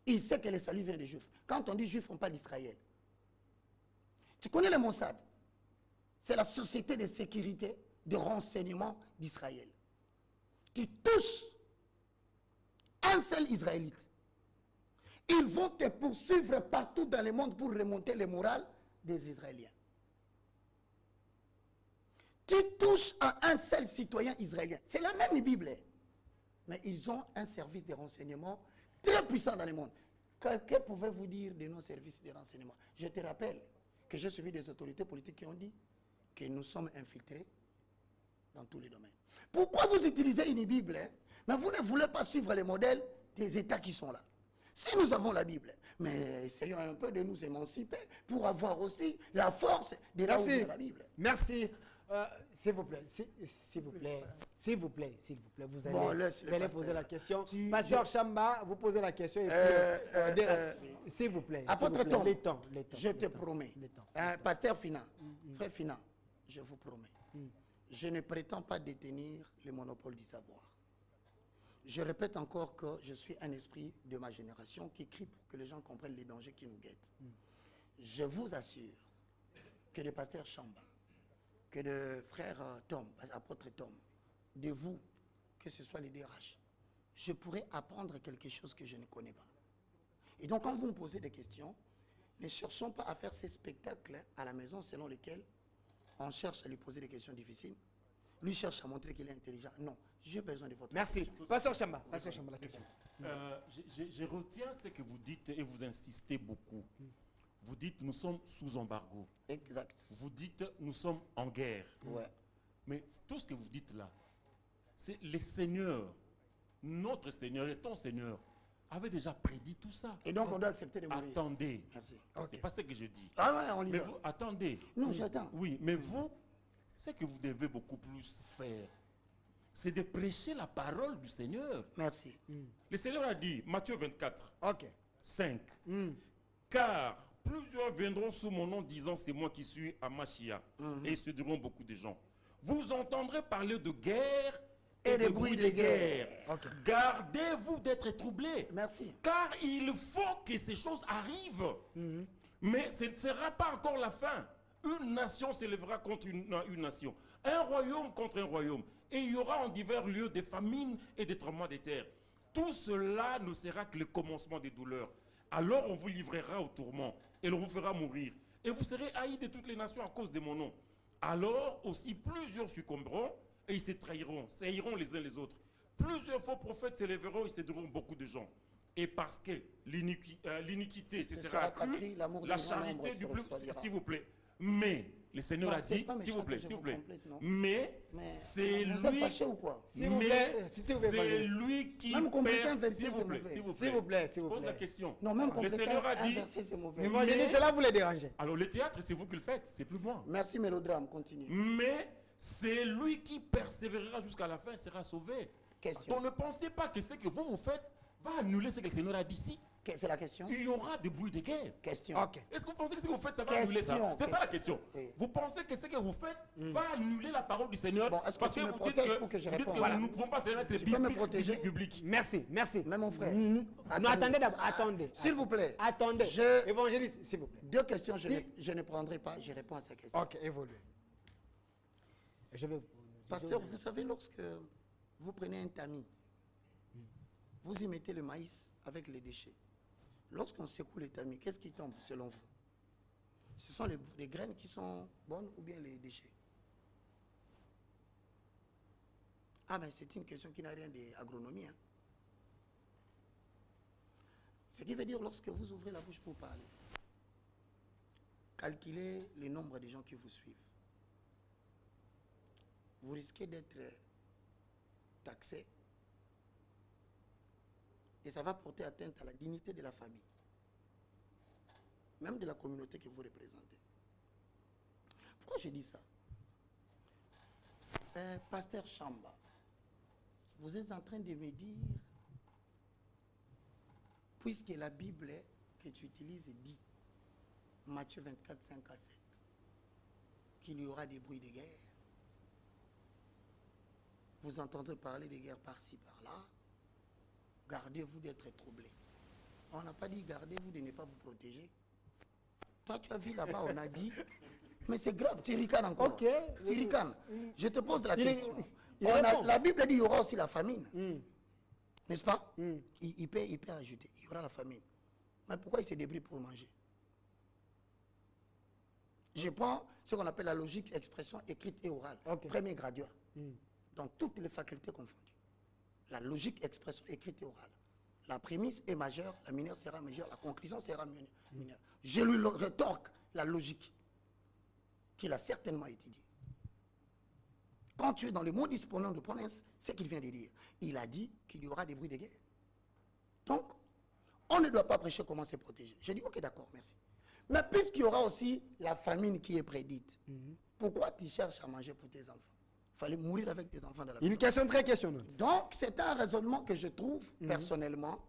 ils savent que le salut vient des Juifs. Quand on dit Juifs, on parle d'Israël. Tu connais le Mossad? C'est la société de sécurité, de renseignement d'Israël. Tu touches un seul Israélite, ils vont te poursuivre partout dans le monde pour remonter le moral des Israéliens. Tu touches à un seul citoyen israélien. C'est la même Bible. Mais ils ont un service de renseignement très puissant dans le monde. Que pouvez-vous dire de nos services de renseignement? Je te rappelle que j'ai suivi des autorités politiques qui ont dit que nous sommes infiltrés dans tous les domaines. Pourquoi vous utilisez une Bible, hein? Mais vous ne voulez pas suivre les modèles des États qui sont là. Si nous avons la Bible, mais essayons un peu de nous émanciper pour avoir aussi la force de la Bible. Merci. S'il vous plaît, vous allez poser la question. Pasteur Chamba, vous posez la question. S'il vous plaît. Apôtre Tom, je te promets. promets. Pasteur Fina, frère Fina, je vous promets. Je ne prétends pas détenir le monopole du savoir. Je répète encore que je suis un esprit de ma génération qui crie pour que les gens comprennent les dangers qui nous guettent. Je vous assure que de pasteur Chamba, que de frère Tom, apôtre Tom, de vous, que ce soit les DRH, je pourrais apprendre quelque chose que je ne connais pas. Et donc, quand vous me posez des questions, ne cherchons pas à faire ces spectacles à la maison selon lesquels on cherche à lui poser des questions difficiles. Lui cherche à montrer qu'il est intelligent. Non, j'ai besoin de votre... Merci. Pasteur Chamba, la question. Je retiens ce que vous dites et vous insistez beaucoup. Vous dites nous sommes sous embargo. Exact. Vous dites nous sommes en guerre. Ouais. Mais tout ce que vous dites là, c'est les seigneurs, notre Seigneur et ton Seigneur, avait déjà prédit tout ça. Et donc, on doit accepter de mourir. Attendez. Merci. C'est pas ce que je dis. Ah ouais, on lit Mais ça. vous, attendez. Non, j'attends. Oui, mais vous, ce que vous devez beaucoup plus faire, c'est de prêcher la parole du Seigneur. Merci. Le Seigneur a dit, Matthieu 24, Ok. 5, car plusieurs viendront sous mon nom disant c'est moi qui suis Amashia, et se diront beaucoup de gens. Vous entendrez parler de guerre et de bruits de guerre. Ok. Gardez-vous d'être troublés. Merci. Car il faut que ces choses arrivent. Mais ce ne sera pas encore la fin. Une nation s'élèvera contre une nation. Un royaume contre un royaume. Et il y aura en divers lieux des famines et des tremblements de terre. Tout cela ne sera que le commencement des douleurs. Alors on vous livrera au tourment et l'on vous fera mourir. Et vous serez haïs de toutes les nations à cause de mon nom. Alors aussi plusieurs succomberont et ils se trahiront, s'haïront les uns les autres. Plusieurs faux prophètes s'élèveront et séduiront beaucoup de gens. Et parce que l'iniquité se sera accrue, la charité du plus... S'il vous plaît. Mais le Seigneur a dit, s'il vous plaît, mais c'est lui... fâché ou quoi? C'est lui qui perce... S'il vous plaît, S'il vous plaît. Pose la question. Non, même Le Seigneur a dit... c'est mauvais. Évangéliste, là, vous les dérangez. Alors le théâtre, c'est vous qui le faites, c'est plus moi. Merci, Mélodrame, continue. Mais c'est lui qui persévérera jusqu'à la fin et sera sauvé. Question. Donc ne pensez pas que ce que vous faites va annuler ce que le Seigneur a dit ici. C'est la question? Il y aura des bruits de guerre. Question. Ok. Est-ce que vous pensez que ce que vous faites, ça va annuler ça? C'est ça la question. Oui. Vous pensez que ce que vous faites va annuler la parole du Seigneur? Bon, est-ce que parce tu que me vous dites protèges que, pour que je vous dites réponde? que Voilà. nous ne pouvons pas être Tu peux me protéger? public. Merci. Mais mon frère. Non, attendez d'abord. Attendez. S'il vous plaît. Attendez. Je- Évangéliste, s'il vous plaît. Deux questions, Si- je ne prendrai pas, je réponds à sa question. Ok, évoluez. Je vais... Pasteur, vous savez, lorsque vous prenez un tamis, vous y mettez le maïs avec les déchets. Lorsqu'on secoue le tamis, qu'est-ce qui tombe selon vous? Ce sont les graines qui sont bonnes ou bien les déchets? Ah ben c'est une question qui n'a rien d'agronomie. Hein. Ce qui veut dire lorsque vous ouvrez la bouche pour parler, calculez le nombre de gens qui vous suivent. Vous risquez d'être taxé et ça va porter atteinte à la dignité de la famille, même de la communauté que vous représentez. Pourquoi je dis ça? Pasteur Chamba, vous êtes en train de me dire, puisque la Bible que tu utilises dit, Matthieu 24, 5 à 7, qu'il y aura des bruits de guerre. Vous entendrez parler de guerre par-ci, par-là. Gardez-vous d'être troublé. On n'a pas dit gardez-vous de ne pas vous protéger. Toi, tu as vu là-bas, on a dit, mais c'est grave, tu ricanes encore. Ok. Tu ricanes. Je te pose la Il est- question. il On a- répond. la Bible dit qu'il y aura aussi la famine. N'est-ce pas? Mm. Il peut ajouter, il y aura la famine. Mais pourquoi il se débrouille pour manger? Je prends ce qu'on appelle la logique expression écrite et orale. Ok. Premier graduat. Dans toutes les facultés confondues. La logique expression écrite et orale. La prémisse est majeure, la mineure sera majeure, la conclusion sera mineure. Je lui rétorque la logique qu'il a certainement étudiée. Quand tu es dans le mot disponent de prononce, c'est qu'il vient de dire. Il a dit qu'il y aura des bruits de guerre. Donc, on ne doit pas prêcher comment se protéger. J'ai dit, ok, d'accord, merci. Mais puisqu'il y aura aussi la famine qui est prédite, pourquoi tu cherches à manger pour tes enfants? Il fallait mourir avec tes enfants dans la Une maison. question très questionnante. Donc, c'est un raisonnement que je trouve, personnellement,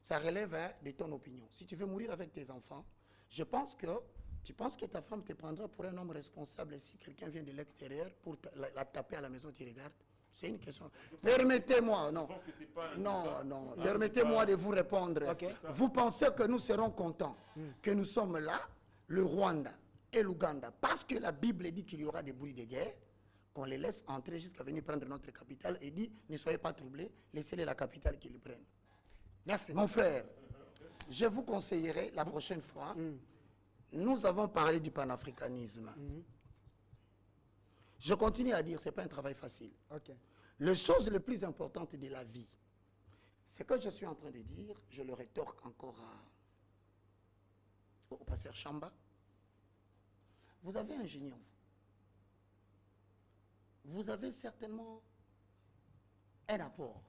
ça relève de ton opinion. Si tu veux mourir avec tes enfants, je pense que tu penses que ta femme te prendra pour un homme responsable si quelqu'un vient de l'extérieur pour la taper à la maison, tu regardes. C'est une question. Permettez-moi, non. Je pense que c'est pas un Non, débat. non. Permettez-moi de vous répondre. Ok. Vous pensez que nous serons contents que nous sommes là, le Rwanda et l'Ouganda, parce que la Bible dit qu'il y aura des bruits de guerre, qu'on les laisse entrer jusqu'à venir prendre notre capitale et dit, ne soyez pas troublés, laissez-les la capitale qu'ils prennent. Merci. Mon frère, je vous conseillerais la prochaine fois, nous avons parlé du panafricanisme. Je continue à dire, ce n'est pas un travail facile. Ok. Les choses les plus importantes de la vie, ce que je suis en train de dire, je le rétorque encore au pasteur Chamba. Vous avez un génie en vous. Vous avez certainement un apport.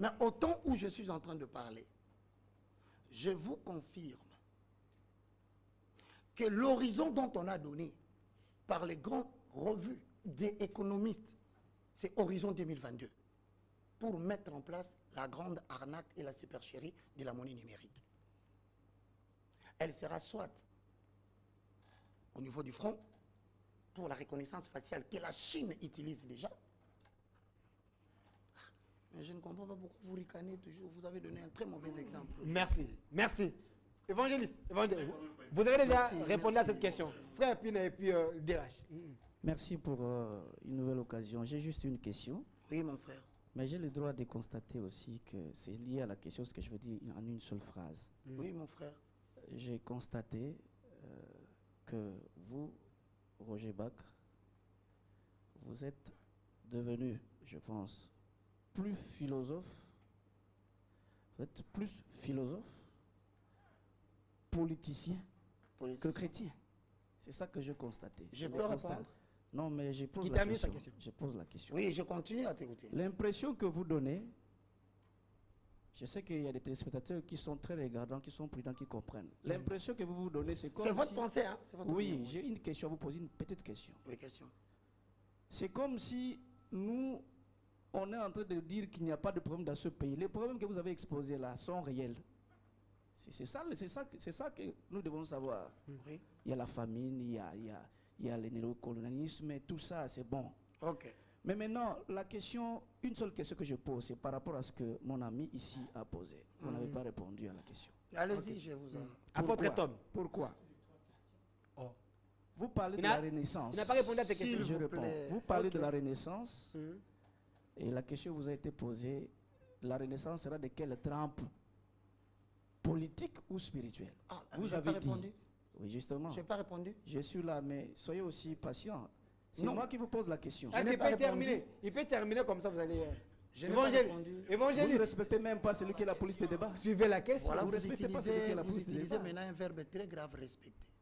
Mais au temps où je suis en train de parler, je vous confirme que l'horizon dont on a donné par les grandes revues des économistes, c'est Horizon 2022, pour mettre en place la grande arnaque et la supercherie de la monnaie numérique. Elle sera soit au niveau du front, pour la reconnaissance faciale que la Chine utilise déjà. Mais je ne comprends pas pourquoi vous ricanez toujours. Vous avez donné un très mauvais exemple. Merci. Merci. Évangéliste, vous avez déjà Merci, répondu merci, à cette question. merci. Frère Pina et puis DRH. Merci pour une nouvelle occasion. J'ai juste une question, Oui, mon frère. mais j'ai le droit de constater aussi que c'est lié à la question, ce que je veux dire en une seule phrase. Oui, mon frère. J'ai constaté que vous, Roger Bach, vous êtes devenu, je pense, plus philosophe. Vous êtes plus philosophe, politicien que chrétien. C'est ça que je constatais. Je C'est peux le constat. répondre? Non, mais je pose Qui la termine sa question. question. Je pose la question. Oui, je continue à t'écouter. L'impression que vous donnez, je sais qu'il y a des téléspectateurs qui sont très regardants, qui sont prudents, qui comprennent. L'impression que vous vous donnez, c'est comme C'est votre si... pensée, hein? C'est votre Oui, opinion. j'ai une question à vous poser, une petite question. Oui, question. C'est comme si nous, on est en train de dire qu'il n'y a pas de problème dans ce pays. Les problèmes que vous avez exposés là sont réels. C'est ça que nous devons savoir. Oui. Il y a la famine, il y a le néocolonialisme, et tout ça, c'est bon. Ok. Mais maintenant, la question, une seule question que je pose, c'est par rapport à ce que mon ami ici a posé. Vous n'avez pas répondu à la question. Allez-y, je vous en... Apôtre Tom. Pourquoi Oh. Vous parlez Il de n'a- la Renaissance. il n'a pas répondu à tes questions. Je S'il vous réponds. plaît. Vous parlez Ok. de la Renaissance, Mhm. et la question vous a été posée, la Renaissance sera de quelle trempe? Politique ou spirituelle? Ah, Vous j'ai avez pas dit. répondu. Oui, justement. J'ai pas répondu. Je suis là, mais soyez aussi patient. C'est Non. moi qui vous pose la question. Est-ce n'ai qu'il pas peut répondu. terminer? Il peut terminer comme ça, vous allez... Je n'ai pas Évangéliste. répondu. Vous ne Évangéliste. respectez même pas celui qui est la police de débat. Suivez la question. Voilà, Vous vous respectez pas celui qui est la police de utilisez débat. maintenant un verbe très grave, respecter.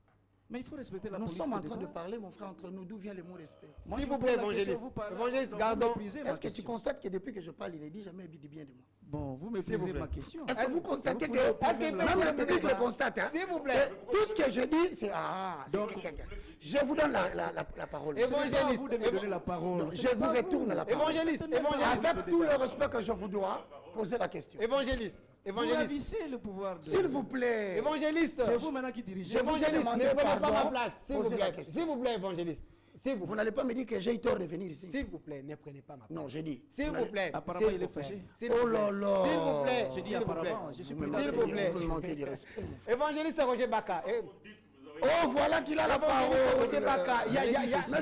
Mais il faut respecter la Nous police sommes de en train de débat. parler, mon frère, entre nous. D'où vient le mot respect? Moi, S'il je vous pose plaît, la question, évangéliste. vous parlez. Évangéliste, Donc, gardons. vous méprisez ma Est-ce que tu question. constates que depuis que je parle, il ne dit jamais du bien de moi? Bon, vous S'il vous méprisez plaît. ma question. Est-ce que vous constatez Vous que foutez Est-ce qu'il peut même le terminer? public le constate, hein? S'il vous plaît. Et tout ce que je dis, c'est Donc, je vous donne la parole. Ce n'est pas à Évangéliste, vous de me donner la parole. Donc, Ce je n'est vous pas retourne la parole. Évangéliste, Respectez même pas évangéliste. Avec tout le respect que je vous dois, posez la question. Évangéliste. Vous Évangéliste. ravissez le pouvoir de... S'il vous plaît. Évangéliste. C'est vous maintenant qui dirigez. Je vous ai Évangéliste, demandé ne prenez pas pardon, ma place. S'il vous posez la plaît. question. S'il vous plaît, évangéliste. S'il vous Vous plaît. n'allez pas me dire que j'ai eu tort de venir ici. S'il vous plaît, ne prenez pas ma place. Non, j'ai dit. S'il vous plaît. Apparemment, S'il il est vous plaît. fâché. S'il vous Oh plaît. là là. S'il vous plaît. J'ai dit S'il vous plaît. apparemment, je suis Vous me président. S'il vous plaît. Vous me manquez de respect. mon frère. Évangéliste Roger Baka. Oh, voilà qu'il a la Évangéliste Roger Baka. parole.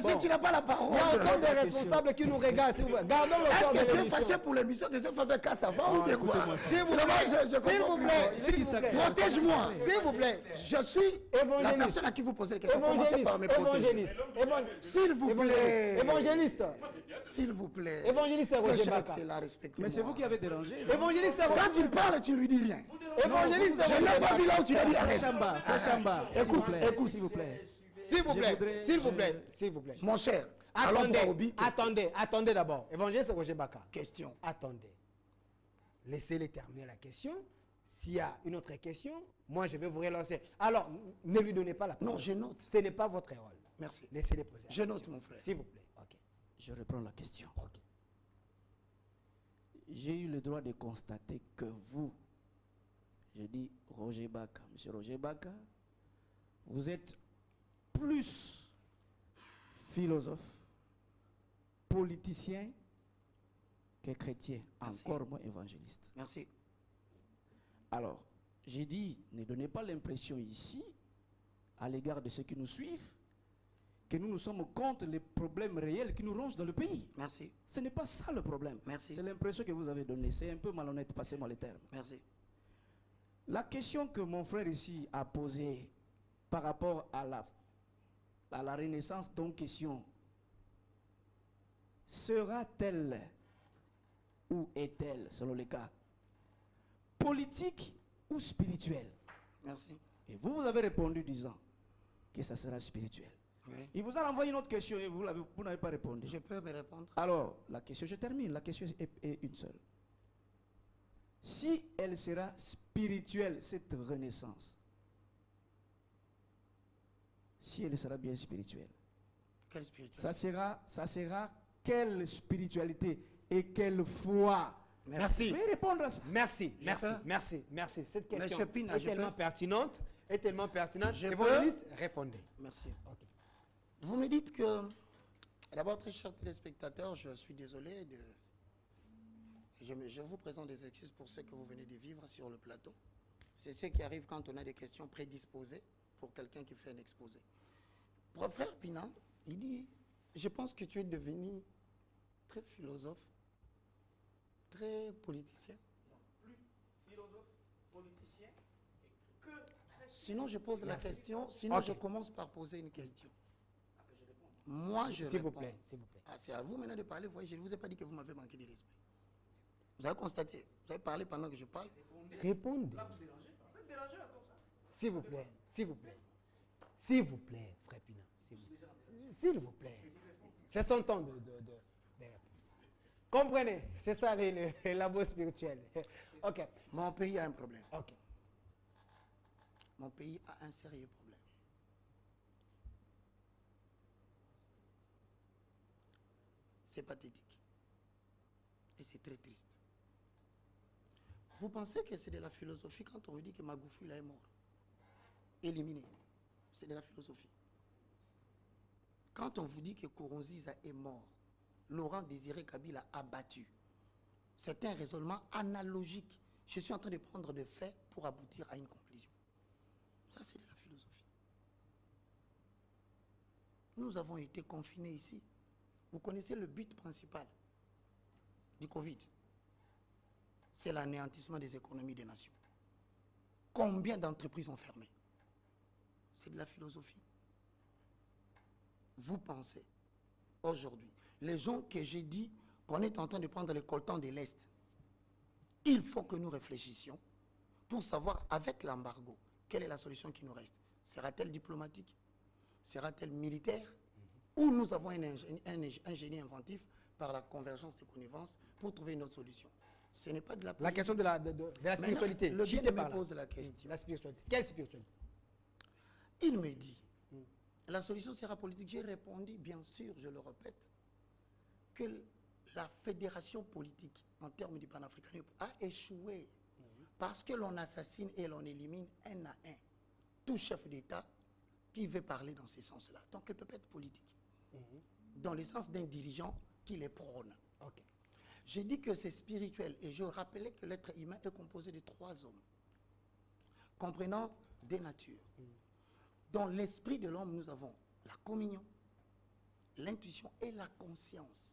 Mais si tu n'as pas la parole. Il y a autant de responsables qui nous regardent. S'il vous plaît. Gardons le Est-ce sort de que tu es l'émission. fâché pour l'émission que je fais avec Kassa ou de quoi? S'il vous Finalement, plaît. je S'il vous comprends plaît. plus. S'il vous plaît. Protège-moi. S'il vous plaît. Je suis la Évangéliste. personne à qui vous posez les questions. Commencez Évangéliste. par me protéger. Évangéliste. S'il vous plaît. Évangéliste. S'il vous plaît. Évangéliste Que Roger je Baka. la respecte. Mais c'est vous qui avez dérangé. Évangéliste Quand tu parles, tu lui dis rien. Évangéliste Je Roger n'ai pas vu Baka. là où tu l'as dit. Frère Arrête. Chamba, frère Chamba, s'il vous Écoute, plaît, écoute. s'il vous plaît. S'il vous Je plaît. voudrais- S'il vous je- plaît. S'il vous plaît. Mon cher, allons Attendez, droit au but. attendez d'abord. Évangéliste Roger Baka. Question. Attendez. Laissez-les terminer la question. S'il y a une autre question, moi je vais vous relancer. Alors, ne lui donnez pas la parole. Non, je note. Ce n'est pas votre rôle. Merci. Laissez-les poser. la Je note, question. mon frère. S'il vous plaît. Ok. Je reprends la question. Ok. J'ai eu le droit de constater que vous, je dis Roger Baka, monsieur Roger Baka, vous êtes plus philosophe, politicien que chrétien, Merci. encore moins évangéliste. Merci. Alors, j'ai dit, ne donnez pas l'impression ici, à l'égard de ceux qui nous suivent, que nous sommes contre les problèmes réels qui nous rongent dans le pays. Merci. Ce n'est pas ça le problème. Merci. C'est l'impression que vous avez donnée. C'est un peu malhonnête, passez-moi les termes. Merci. La question que mon frère ici a posée par rapport à la renaissance dont question, sera-t-elle ou est-elle, selon les cas, politique ou spirituelle? Merci. Et vous avez répondu disant que ça sera spirituel. Oui. Il vous a envoyé une autre question et vous n'avez pas répondu. Je peux me répondre? Alors, la question, je termine, la question est une seule. Si elle sera spirituelle, cette renaissance, si elle sera bien spirituelle, Quelle spiritualité? ça sera quelle spiritualité et quelle foi? Merci. Vous pouvez répondre à ça. Merci, merci, peux? merci, merci. Cette question Monsieur Pina, est je tellement peux? pertinente, est tellement pertinente. Je Évangéliste, répondez. Merci. Ok. Vous me dites que, d'abord, très chers téléspectateurs, je suis désolé de... Je vous présente des excuses pour ce que vous venez de vivre sur le plateau. C'est ce qui arrive quand on a des questions prédisposées pour quelqu'un qui fait un exposé. Frère Pina, il dit, je pense que tu es devenu très philosophe, très politicien. Plus philosophe, politicien que... Sinon, je pose la Merci. question, sinon Ok. je commence par poser une question. Moi, je S'il vous réponds. plaît, s'il vous plaît. Ah, c'est à vous maintenant de parler. Vous voyez, je ne vous ai pas dit que vous m'avez manqué de respect. Vous avez constaté. Vous avez parlé pendant que je parle. Répondez. S'il vous plaît, s'il vous plaît. S'il vous plaît, frère Pina. S'il vous plaît. C'est son temps de réponse. Comprenez, c'est ça le labo spirituel. Ok, Mon pays a un problème. ok. Mon pays a un sérieux problème. C'est pathétique. Et c'est très triste. Vous pensez que c'est de la philosophie quand on vous dit que Magoufoui là est mort? Éliminé. C'est de la philosophie. Quand on vous dit que Kouronziza est mort, Laurent Désiré Kabila a abattu, c'est un raisonnement analogique. Je suis en train de prendre des faits pour aboutir à une conclusion. Ça, c'est de la philosophie. Nous avons été confinés ici. Vous connaissez le but principal du Covid? C'est l'anéantissement des économies des nations. Combien d'entreprises ont fermé? C'est de la philosophie. Vous pensez, aujourd'hui, les gens que j'ai dit qu'on est en train de prendre le coltan de l'Est, il faut que nous réfléchissions pour savoir, avec l'embargo, quelle est la solution qui nous reste? Sera-t-elle diplomatique? Sera-t-elle militaire? Ou nous avons un génie inventif par la convergence des connivences pour trouver une autre solution? Ce n'est pas de la La question de la spiritualité. le J'y bien étais me par là. pose la question. La spiritualité. Quelle spiritualité? Il me dit, la solution sera politique. J'ai répondu, bien sûr, je le répète, que la fédération politique, en termes du panafricanisme, a échoué parce que l'on assassine et l'on élimine un à un tout chef d'État qui veut parler dans ce sens-là. Donc, elle peut pas être politique, dans le sens d'un dirigeant qui les prône. Ok. J'ai dit que c'est spirituel et je rappelais que l'être humain est composé de 3 hommes, comprenant des natures. Dans l'esprit de l'homme, nous avons la communion, l'intuition et la conscience.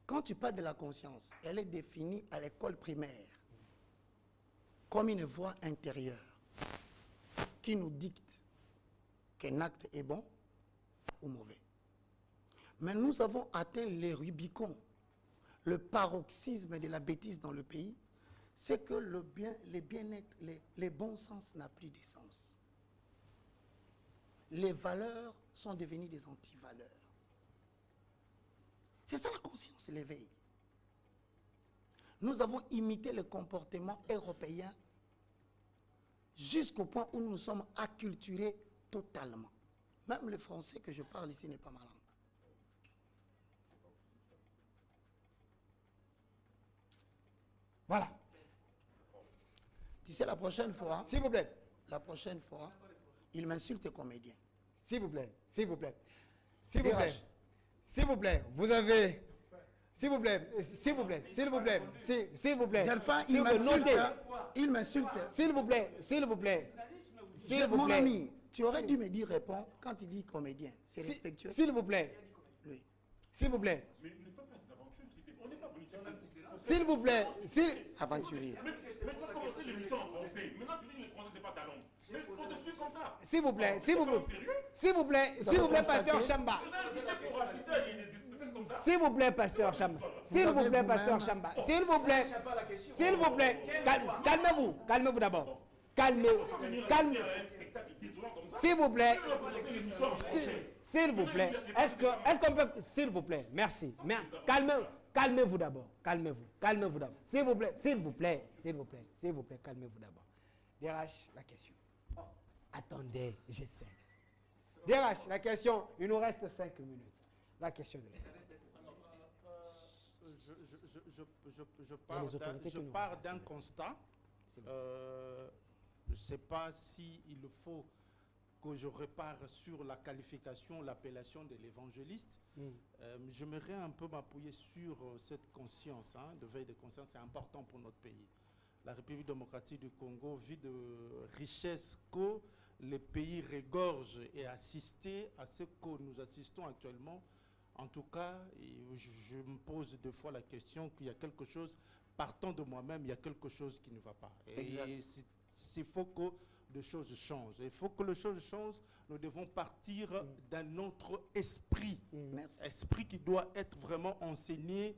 Quand tu parles de la conscience, elle est définie à l'école primaire comme une voix intérieure qui nous dicte qu'un acte est bon ou mauvais. Mais nous avons atteint les Rubicon, le paroxysme de la bêtise dans le pays, c'est que le bien-être, les bons sens n'a plus de sens. Les valeurs sont devenues des antivaleurs. C'est ça la conscience, l'éveil. Nous avons imité le comportement européen jusqu'au point où nous sommes acculturés totalement. Même le français que je parle ici n'est pas ma langue. Voilà. Tu sais, la prochaine fois, S'il vous plaît. il m'insulte comédien. S'il vous plaît. S'il vous plaît. S'il vous plaît. S'il vous plaît, vous avez... S'il vous plaît, s'il vous plaît, s'il vous plaît, s'il vous plaît. Delphin, S'il il vous plaît, m'insulte. notez. Il m'insulte. S'il vous plaît, s'il vous plaît. S'il vous Mon plaît. ami, tu aurais dû me dire réponds quand il dit comédien. C'est respectueux. S'il vous plaît. Oui. S'il vous plaît. Mais ne faites pas des aventures, on n'est pas venu sur la... S'il vous plaît. Aventurier. Mais tu as commencé l'émission en français. Maintenant, tu dis que le français, c'est pas ta langue. Mais on te suit comme ça. S'il vous plaît, s'il vous plaît. S'il vous plaît, s'il vous plaît, pasteur Chamba. Vous avez invité pour assister à des espèces comme ça. S'il vous plaît, pasteur Chamba. S'il vous plaît, pasteur Chamba. S'il vous plaît. S'il vous plaît. Calmez-vous. Calmez-vous d'abord. Calmez-vous. Calmez-vous. S'il vous plaît. S'il vous plaît. Est-ce qu'on peut. S'il vous plaît. Merci. Calmez-vous d'abord. Calmez-vous. Calmez-vous d'abord. S'il vous plaît. S'il vous plaît. S'il vous plaît. S'il vous plaît. Calmez-vous d'abord. DRH, la question. Attendez, j'essaie. DRH, la question. Il nous reste 5 minutes. La question de l'État. Je pars d'un constat. Je ne sais pas s'il faut que je repars sur la qualification, l'appellation de l'évangéliste. J'aimerais un peu m'appuyer sur cette conscience, de veille de conscience. C'est important pour notre pays. La République démocratique du Congo vit de richesses que les pays regorgent et assister à ce que nous assistons actuellement. En tout cas, je me pose deux fois la question qu'il y a quelque chose, partant de moi-même, il y a quelque chose qui ne va pas. Et il faut que les choses changent. Il faut que les choses changent. Nous devons partir d'un autre esprit. Esprit qui doit être vraiment enseigné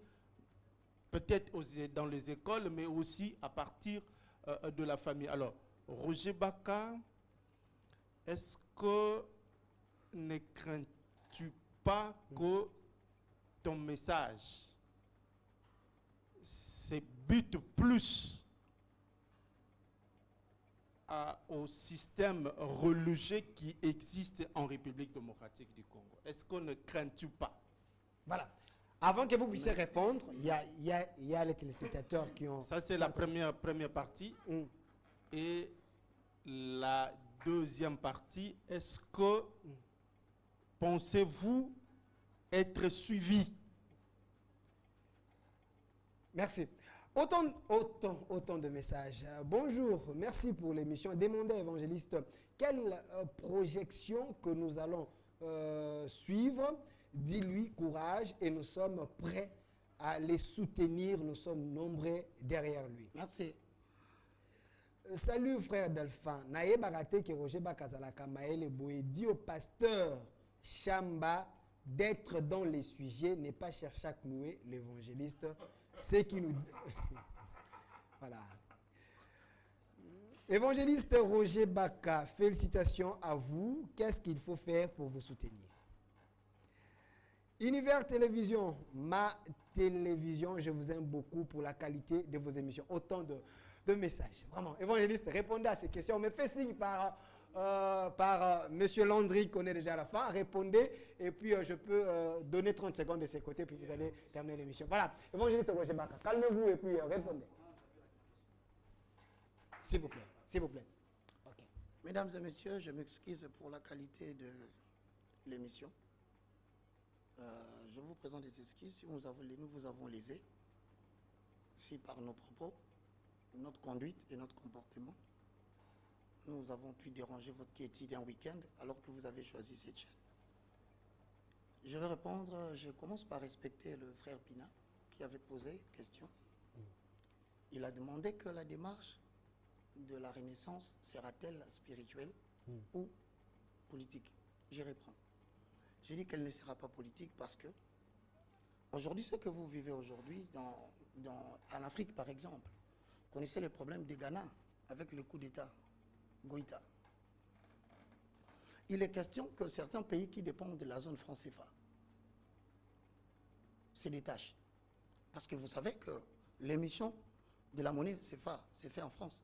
peut-être dans les écoles, mais aussi à partir de la famille. Alors, Roger Baka, est-ce que ne crains-tu pas que ton message se bute plus au système religieux qui existe en République démocratique du Congo? Est-ce que ne crains-tu pas? Voilà. Avant que vous puissiez répondre, il y a les téléspectateurs qui ont... Ça, c'est la première partie. Et la deuxième partie, est-ce que pensez-vous être suivi? Merci. Autant de messages. Bonjour, merci pour l'émission. Demandez, évangéliste, quelle projection que nous allons suivre. Dis-lui courage et nous sommes prêts à les soutenir. Nous sommes nombreux derrière lui. Merci. Salut frère Delphin. Naye Bagate qui Roger Bakazalaka Maël Boé dit au pasteur Chamba d'être dans les sujets, n'est pas chercher à clouer l'évangéliste. C'est qui nous... Voilà. Évangéliste Roger Baka, félicitations à vous. Qu'est-ce qu'il faut faire pour vous soutenir? Univers Télévision, ma télévision, je vous aime beaucoup pour la qualité de vos émissions. Autant de messages. Vraiment, évangéliste, répondez à ces questions. Mais faites signe par M. Landry, qu'on est déjà à la fin. Répondez et puis je peux donner 30 secondes de ses côtés, puis vous allez terminer l'émission. Voilà, évangéliste Roger Baka, calmez-vous et puis répondez. S'il vous plaît, s'il vous plaît. Okay. Mesdames et messieurs, je m'excuse pour la qualité de l'émission. Je vous présente des excuses si nous vous avons lésé, si par nos propos, notre conduite et notre comportement, nous avons pu déranger votre quotidien week-end alors que vous avez choisi cette chaîne. Je vais répondre, je commence par respecter le frère Pina qui avait posé une question. Il a demandé que la démarche de la Renaissance sera-t-elle spirituelle ou politique? J'y réponds. J'ai dit qu'elle ne sera pas politique parce que aujourd'hui, ce que vous vivez aujourd'hui en Afrique par exemple, vous connaissez les problèmes du Ghana avec le coup d'État, Goïta. Il est question que certains pays qui dépendent de la zone franc CFA se détachent. Parce que vous savez que l'émission de la monnaie CFA s'est fait en France.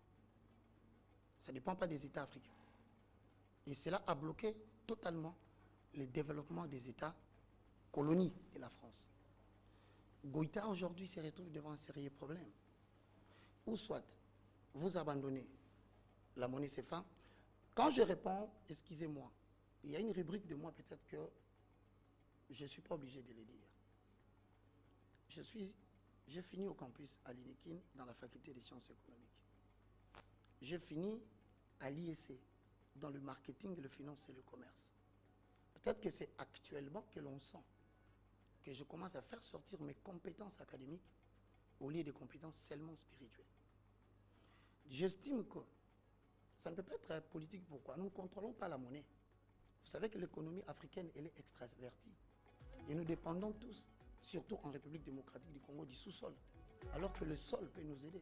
Ça ne dépend pas des États africains. Et cela a bloqué totalement le développement des États colonies de la France. Goïta aujourd'hui se retrouve devant un sérieux problème. Ou soit vous abandonnez la monnaie CFA. Quand je réponds, excusez-moi, il y a une rubrique de moi peut-être que je ne suis pas obligé de le dire. J'ai fini au campus à l'INEKIN dans la faculté des sciences économiques. J'ai fini à l'IEC dans le marketing, le finance et le commerce. Peut-être que c'est actuellement que l'on sent que je commence à faire sortir mes compétences académiques au lieu des compétences seulement spirituelles. J'estime que ça ne peut pas être politique. Pourquoi? Nous ne contrôlons pas la monnaie. Vous savez que l'économie africaine, elle est extravertie. Et nous dépendons tous, surtout en République démocratique du Congo, du sous-sol. Alors que le sol peut nous aider.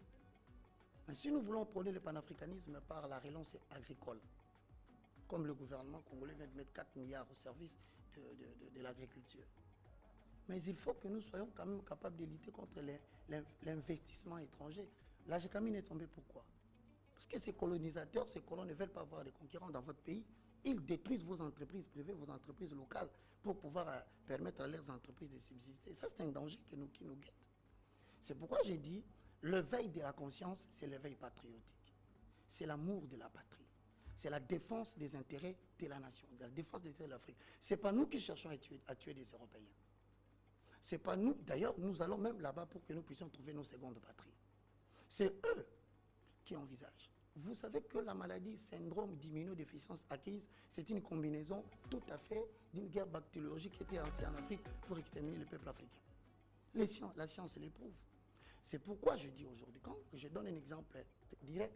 Mais si nous voulons prôner le panafricanisme par la relance agricole, comme le gouvernement congolais vient de mettre 4 milliards au service de l'agriculture, mais il faut que nous soyons quand même capables de lutter contre l'investissement étranger. La GECAMIN est tombée pourquoi? Parce que ces colonisateurs, ces colons ne veulent pas avoir des concurrents dans votre pays. Ils détruisent vos entreprises privées, vos entreprises locales, pour pouvoir permettre à leurs entreprises de subsister. Ça, c'est un danger qui nous guette. C'est pourquoi j'ai dit, l'éveil de la conscience, c'est l'éveil patriotique. C'est l'amour de la patrie. C'est la défense des intérêts de la nation, de la défense des intérêts de l'Afrique. Ce n'est pas nous qui cherchons à tuer des Européens. Ce n'est pas nous. D'ailleurs, nous allons même là-bas pour que nous puissions trouver nos secondes patries. C'est eux qui envisagent. Vous savez que la maladie syndrome d'immunodéficience acquise, c'est une combinaison tout à fait d'une guerre bactériologique qui était lancée en Afrique pour exterminer le peuple africain. La science l'éprouve. C'est pourquoi je dis aujourd'hui, quand je donne un exemple direct,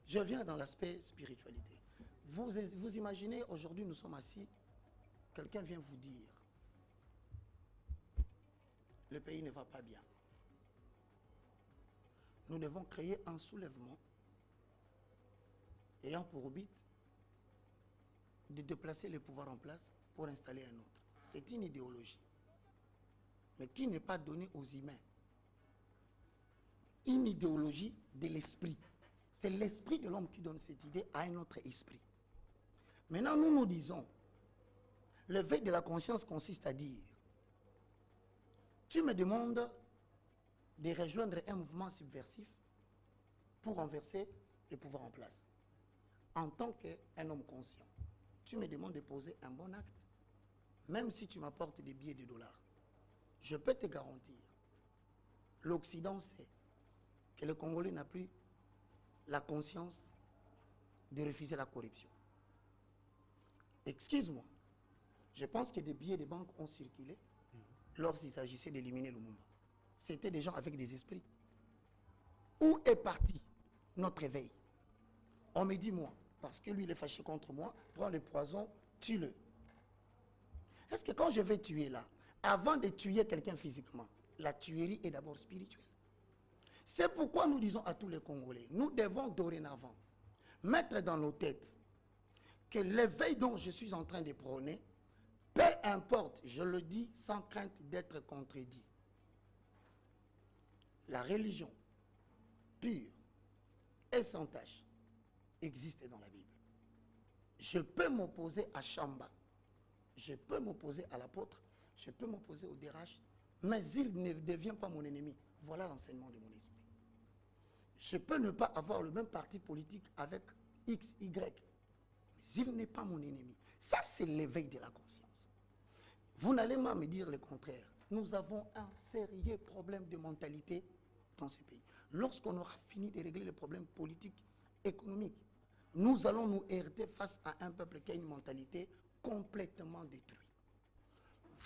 je viens dans l'aspect spiritualité. Vous imaginez, aujourd'hui nous sommes assis, quelqu'un vient vous dire, le pays ne va pas bien. Nous devons créer un soulèvement ayant pour but de déplacer le pouvoir en place pour installer un autre. C'est une idéologie, mais qui n'est pas donnée aux humains. Une idéologie de l'esprit. C'est l'esprit de l'homme qui donne cette idée à un autre esprit. Maintenant, nous disons, l'éveil de la conscience consiste à dire, tu me demandes de rejoindre un mouvement subversif pour renverser le pouvoir en place. En tant qu'un homme conscient, tu me demandes de poser un bon acte, même si tu m'apportes des billets de dollars. Je peux te garantir, l'Occident sait que le Congolais n'a plus la conscience de refuser la corruption. Excuse-moi, je pense que des billets de banque ont circulé lorsqu'il s'agissait d'éliminer Lumumba. C'était des gens avec des esprits. Où est parti notre éveil? On me dit, moi, parce que lui, il est fâché contre moi, prends le poison, tue-le. Est-ce que quand je vais tuer là, avant de tuer quelqu'un physiquement, la tuerie est d'abord spirituelle? C'est pourquoi nous disons à tous les Congolais, nous devons dorénavant mettre dans nos têtes que l'éveil dont je suis en train de prôner, peu importe, je le dis sans crainte d'être contredit, la religion pure et sans tache existe dans la Bible. Je peux m'opposer à Chamba, je peux m'opposer à l'apôtre, je peux m'opposer au DRH, mais il ne devient pas mon ennemi. Voilà l'enseignement de mon esprit. Je peux ne pas avoir le même parti politique avec X, Y, mais il n'est pas mon ennemi. Ça, c'est l'éveil de la conscience. Vous n'allez pas me dire le contraire. Nous avons un sérieux problème de mentalité dans ce pays. Lorsqu'on aura fini de régler les problèmes politiques, économiques, nous allons nous heurter face à un peuple qui a une mentalité complètement détruite.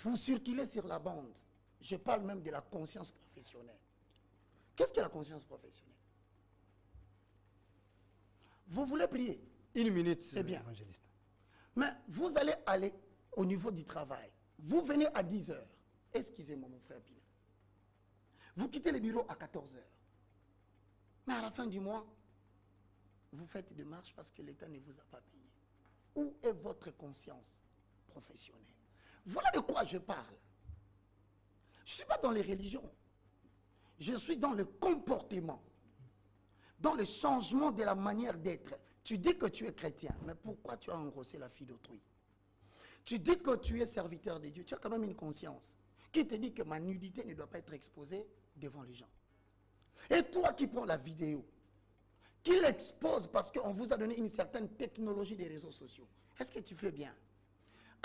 Vous circulez sur la bande. Je parle même de la conscience professionnelle. Qu'est-ce que la conscience professionnelle? Vous voulez prier? Une minute, c'est bien. Évangéliste. Mais vous allez aller au niveau du travail. Vous venez à 10 heures. Excusez-moi, mon frère Pina. Vous quittez le bureau à 14 heures. Mais à la fin du mois, vous faites des marches parce que l'État ne vous a pas payé. Où est votre conscience professionnelle? Voilà de quoi je parle. Je ne suis pas dans les religions. Je suis dans le comportement, dans le changement de la manière d'être. Tu dis que tu es chrétien, mais pourquoi tu as engrossé la fille d'autrui? Tu dis que tu es serviteur de Dieu, tu as quand même une conscience qui te dit que ma nudité ne doit pas être exposée devant les gens. Et toi qui prends la vidéo, qui l'expose parce qu'on vous a donné une certaine technologie des réseaux sociaux, est-ce que tu fais bien?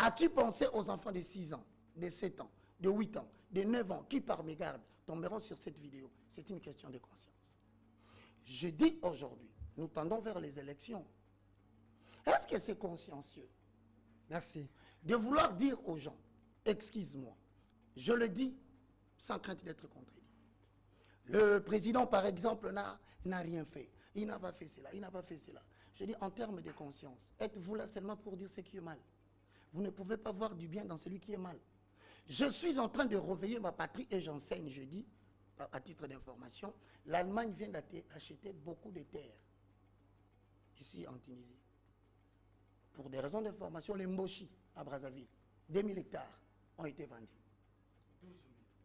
As-tu pensé aux enfants de 6 ans, de 7 ans, de 8 ans, de 9 ans, qui par mégarde tomberont sur cette vidéo? C'est une question de conscience. Je dis aujourd'hui, nous tendons vers les élections. Est-ce que c'est consciencieux? Merci. De vouloir dire aux gens, excuse-moi, je le dis sans crainte d'être contredit. Le président, par exemple, n'a rien fait. Il n'a pas fait cela, il n'a pas fait cela. Je dis en termes de conscience, êtes-vous là seulement pour dire ce qui est mal? Vous ne pouvez pas voir du bien dans celui qui est mal. Je suis en train de réveiller ma patrie et j'enseigne, je dis, à titre d'information, l'Allemagne vient d'acheter beaucoup de terres ici en Tunisie. Pour des raisons d'information, les Moshi à Brazzaville, 2000 hectares ont été vendus.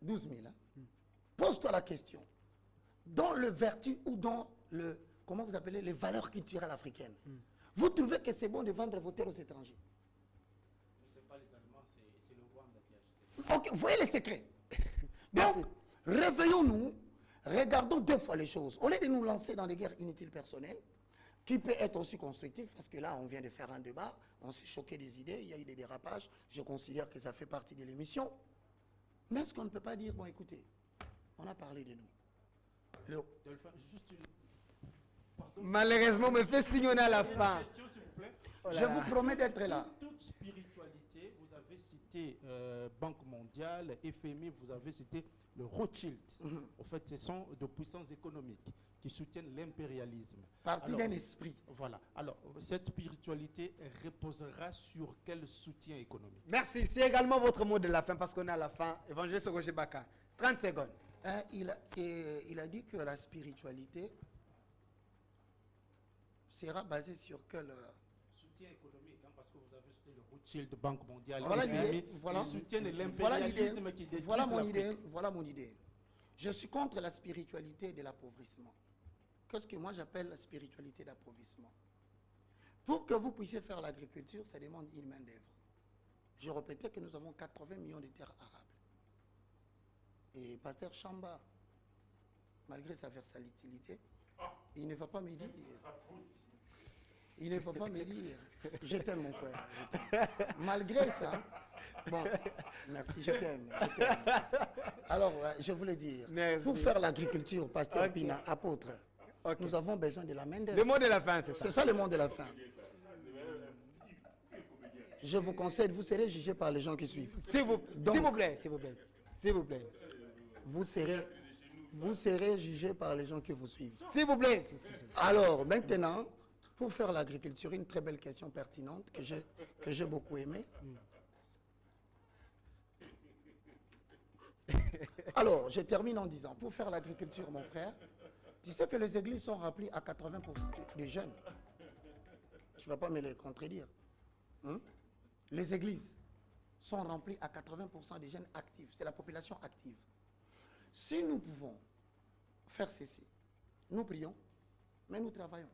12 000. Hein? Pose-toi la question. Dans le vertu ou dans le, comment vous appelez, les valeurs culturelles africaines, vous trouvez que c'est bon de vendre vos terres aux étrangers? Ce n'est pas les Allemands, c'est le Rwanda qui a acheté. Ok, vous voyez les secrets. Donc, réveillons-nous, regardons 2 fois les choses. Au lieu de nous lancer dans des guerres inutiles personnelles, qui peut être aussi constructif, parce que là, on vient de faire un débat, on s'est choqué des idées, il y a eu des dérapages, je considère que ça fait partie de l'émission. Mais est-ce qu'on ne peut pas dire, bon, écoutez, on a parlé de nous. Juste une... Malheureusement, me fait signer à la fin. Question, s'il vous plaît. Oh là Je là. vous promets d'être là. Toute spiritualité, vous avez cité Banque mondiale, FMI, vous avez cité le Rothschild. En fait, ce sont de puissances économiques qui soutiennent l'impérialisme. Partie Alors, d'un esprit. Voilà. Alors, cette spiritualité reposera sur quel soutien économique? Merci. C'est également votre mot de la fin parce qu'on est à la fin. Évangéliste Roger Baka. 30 secondes. Il a dit que la spiritualité sera basée sur quel... Soutien économique, hein, parce que vous avez cité le Rothschild, Banque mondiale, Voilà FMI, l'idée, voilà. ils soutiennent Voilà l'impérialisme l'idée. qui détruit Voilà mon l'Afrique. idée. Voilà mon idée. Je suis contre la spiritualité de l'appauvrissement. Qu'est-ce que moi j'appelle la spiritualité d'appauvrissement? Pour que vous puissiez faire l'agriculture, ça demande une main-d'œuvre. Je répétais que nous avons 80 millions de terres arables. Et Pasteur Chamba, malgré sa versatilité, il ne va pas me dire. Il ne va pas me dire. Je t'aime, mon frère. Je t'aime. Malgré ça, bon, merci, je t'aime. Alors, je voulais dire, Merci. pour faire l'agriculture, Pasteur Ok. Pina, apôtre, Ok. nous avons besoin de la main-d'œuvre. Le mot de la fin, c'est ça. C'est ça le monde de la fin. Je vous conseille, vous serez jugé par les gens qui suivent. S'il vous, Donc- s'il vous plaît, s'il vous plaît. S'il vous plaît. Vous serez jugé par les gens qui vous suivent. S'il vous plaît. Alors, maintenant, pour faire l'agriculture, une très belle question pertinente que j'ai beaucoup aimée. Alors, je termine en disant, pour faire l'agriculture, mon frère, tu sais que les églises sont remplies à 80% de jeunes. Tu ne vas pas me le contredire. Hein? Les églises sont remplies à 80% de jeunes actifs. C'est la population active. Si nous pouvons faire ceci, nous prions, mais nous travaillons.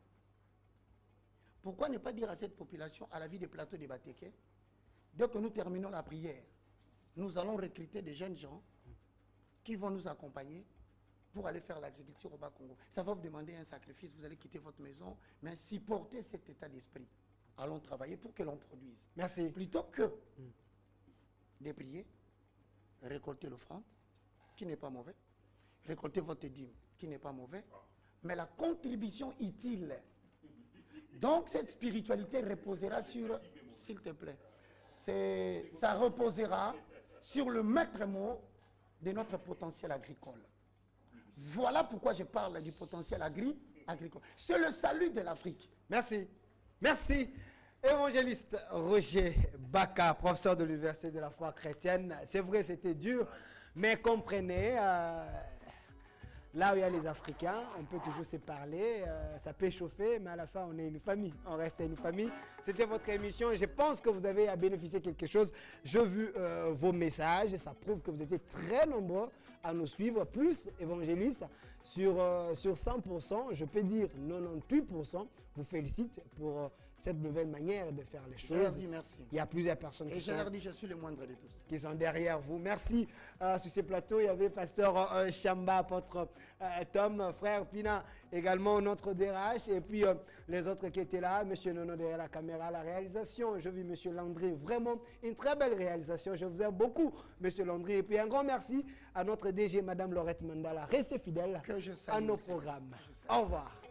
Pourquoi ne pas dire à cette population, à la vie des plateaux des Batéké, dès que nous terminons la prière, nous allons recruter des jeunes gens qui vont nous accompagner pour aller faire l'agriculture au Bas-Congo. Ça va vous demander un sacrifice, vous allez quitter votre maison, mais supportez cet état d'esprit. Allons travailler pour que l'on produise. Merci. Plutôt que de prier, récolter l'offrande, qui n'est pas mauvais, récolter votre dîme, qui n'est pas mauvais, mais la contribution utile. Donc cette spiritualité reposera sur, s'il te plaît, ça reposera sur le maître mot de notre potentiel agricole. Voilà pourquoi je parle du potentiel agricole. C'est le salut de l'Afrique. Merci. Merci. Évangéliste Roger Baka, professeur de l'Université de la foi chrétienne. C'est vrai, c'était dur, mais comprenez, là où il y a les Africains, on peut toujours se parler, ça peut chauffer, mais à la fin, on est une famille. On reste une famille. C'était votre émission. Je pense que vous avez à bénéficier de quelque chose. J'ai vu vos messages. Ça prouve que vous étiez très nombreux à nous suivre. Plus évangélistes, sur 100%, je peux dire 98%, vous félicite pour cette nouvelle manière de faire les Je leur choses. dis merci. Il y a plusieurs personnes Et je leur dis, je suis le moindre de tous. qui sont derrière vous. Merci. Sur ce plateau, il y avait pasteur Chamba, apôtre Tom, frère Pina, également notre DRH, et puis les autres qui étaient là, monsieur Nono derrière la caméra, la réalisation. Je vis monsieur Landry, vraiment une très belle réalisation. Je vous aime beaucoup, monsieur Landry. Et puis un grand merci à notre DG, madame Laurette Mandala. Restez fidèles Que je à salue nos aussi. programmes. Je salue. Au revoir.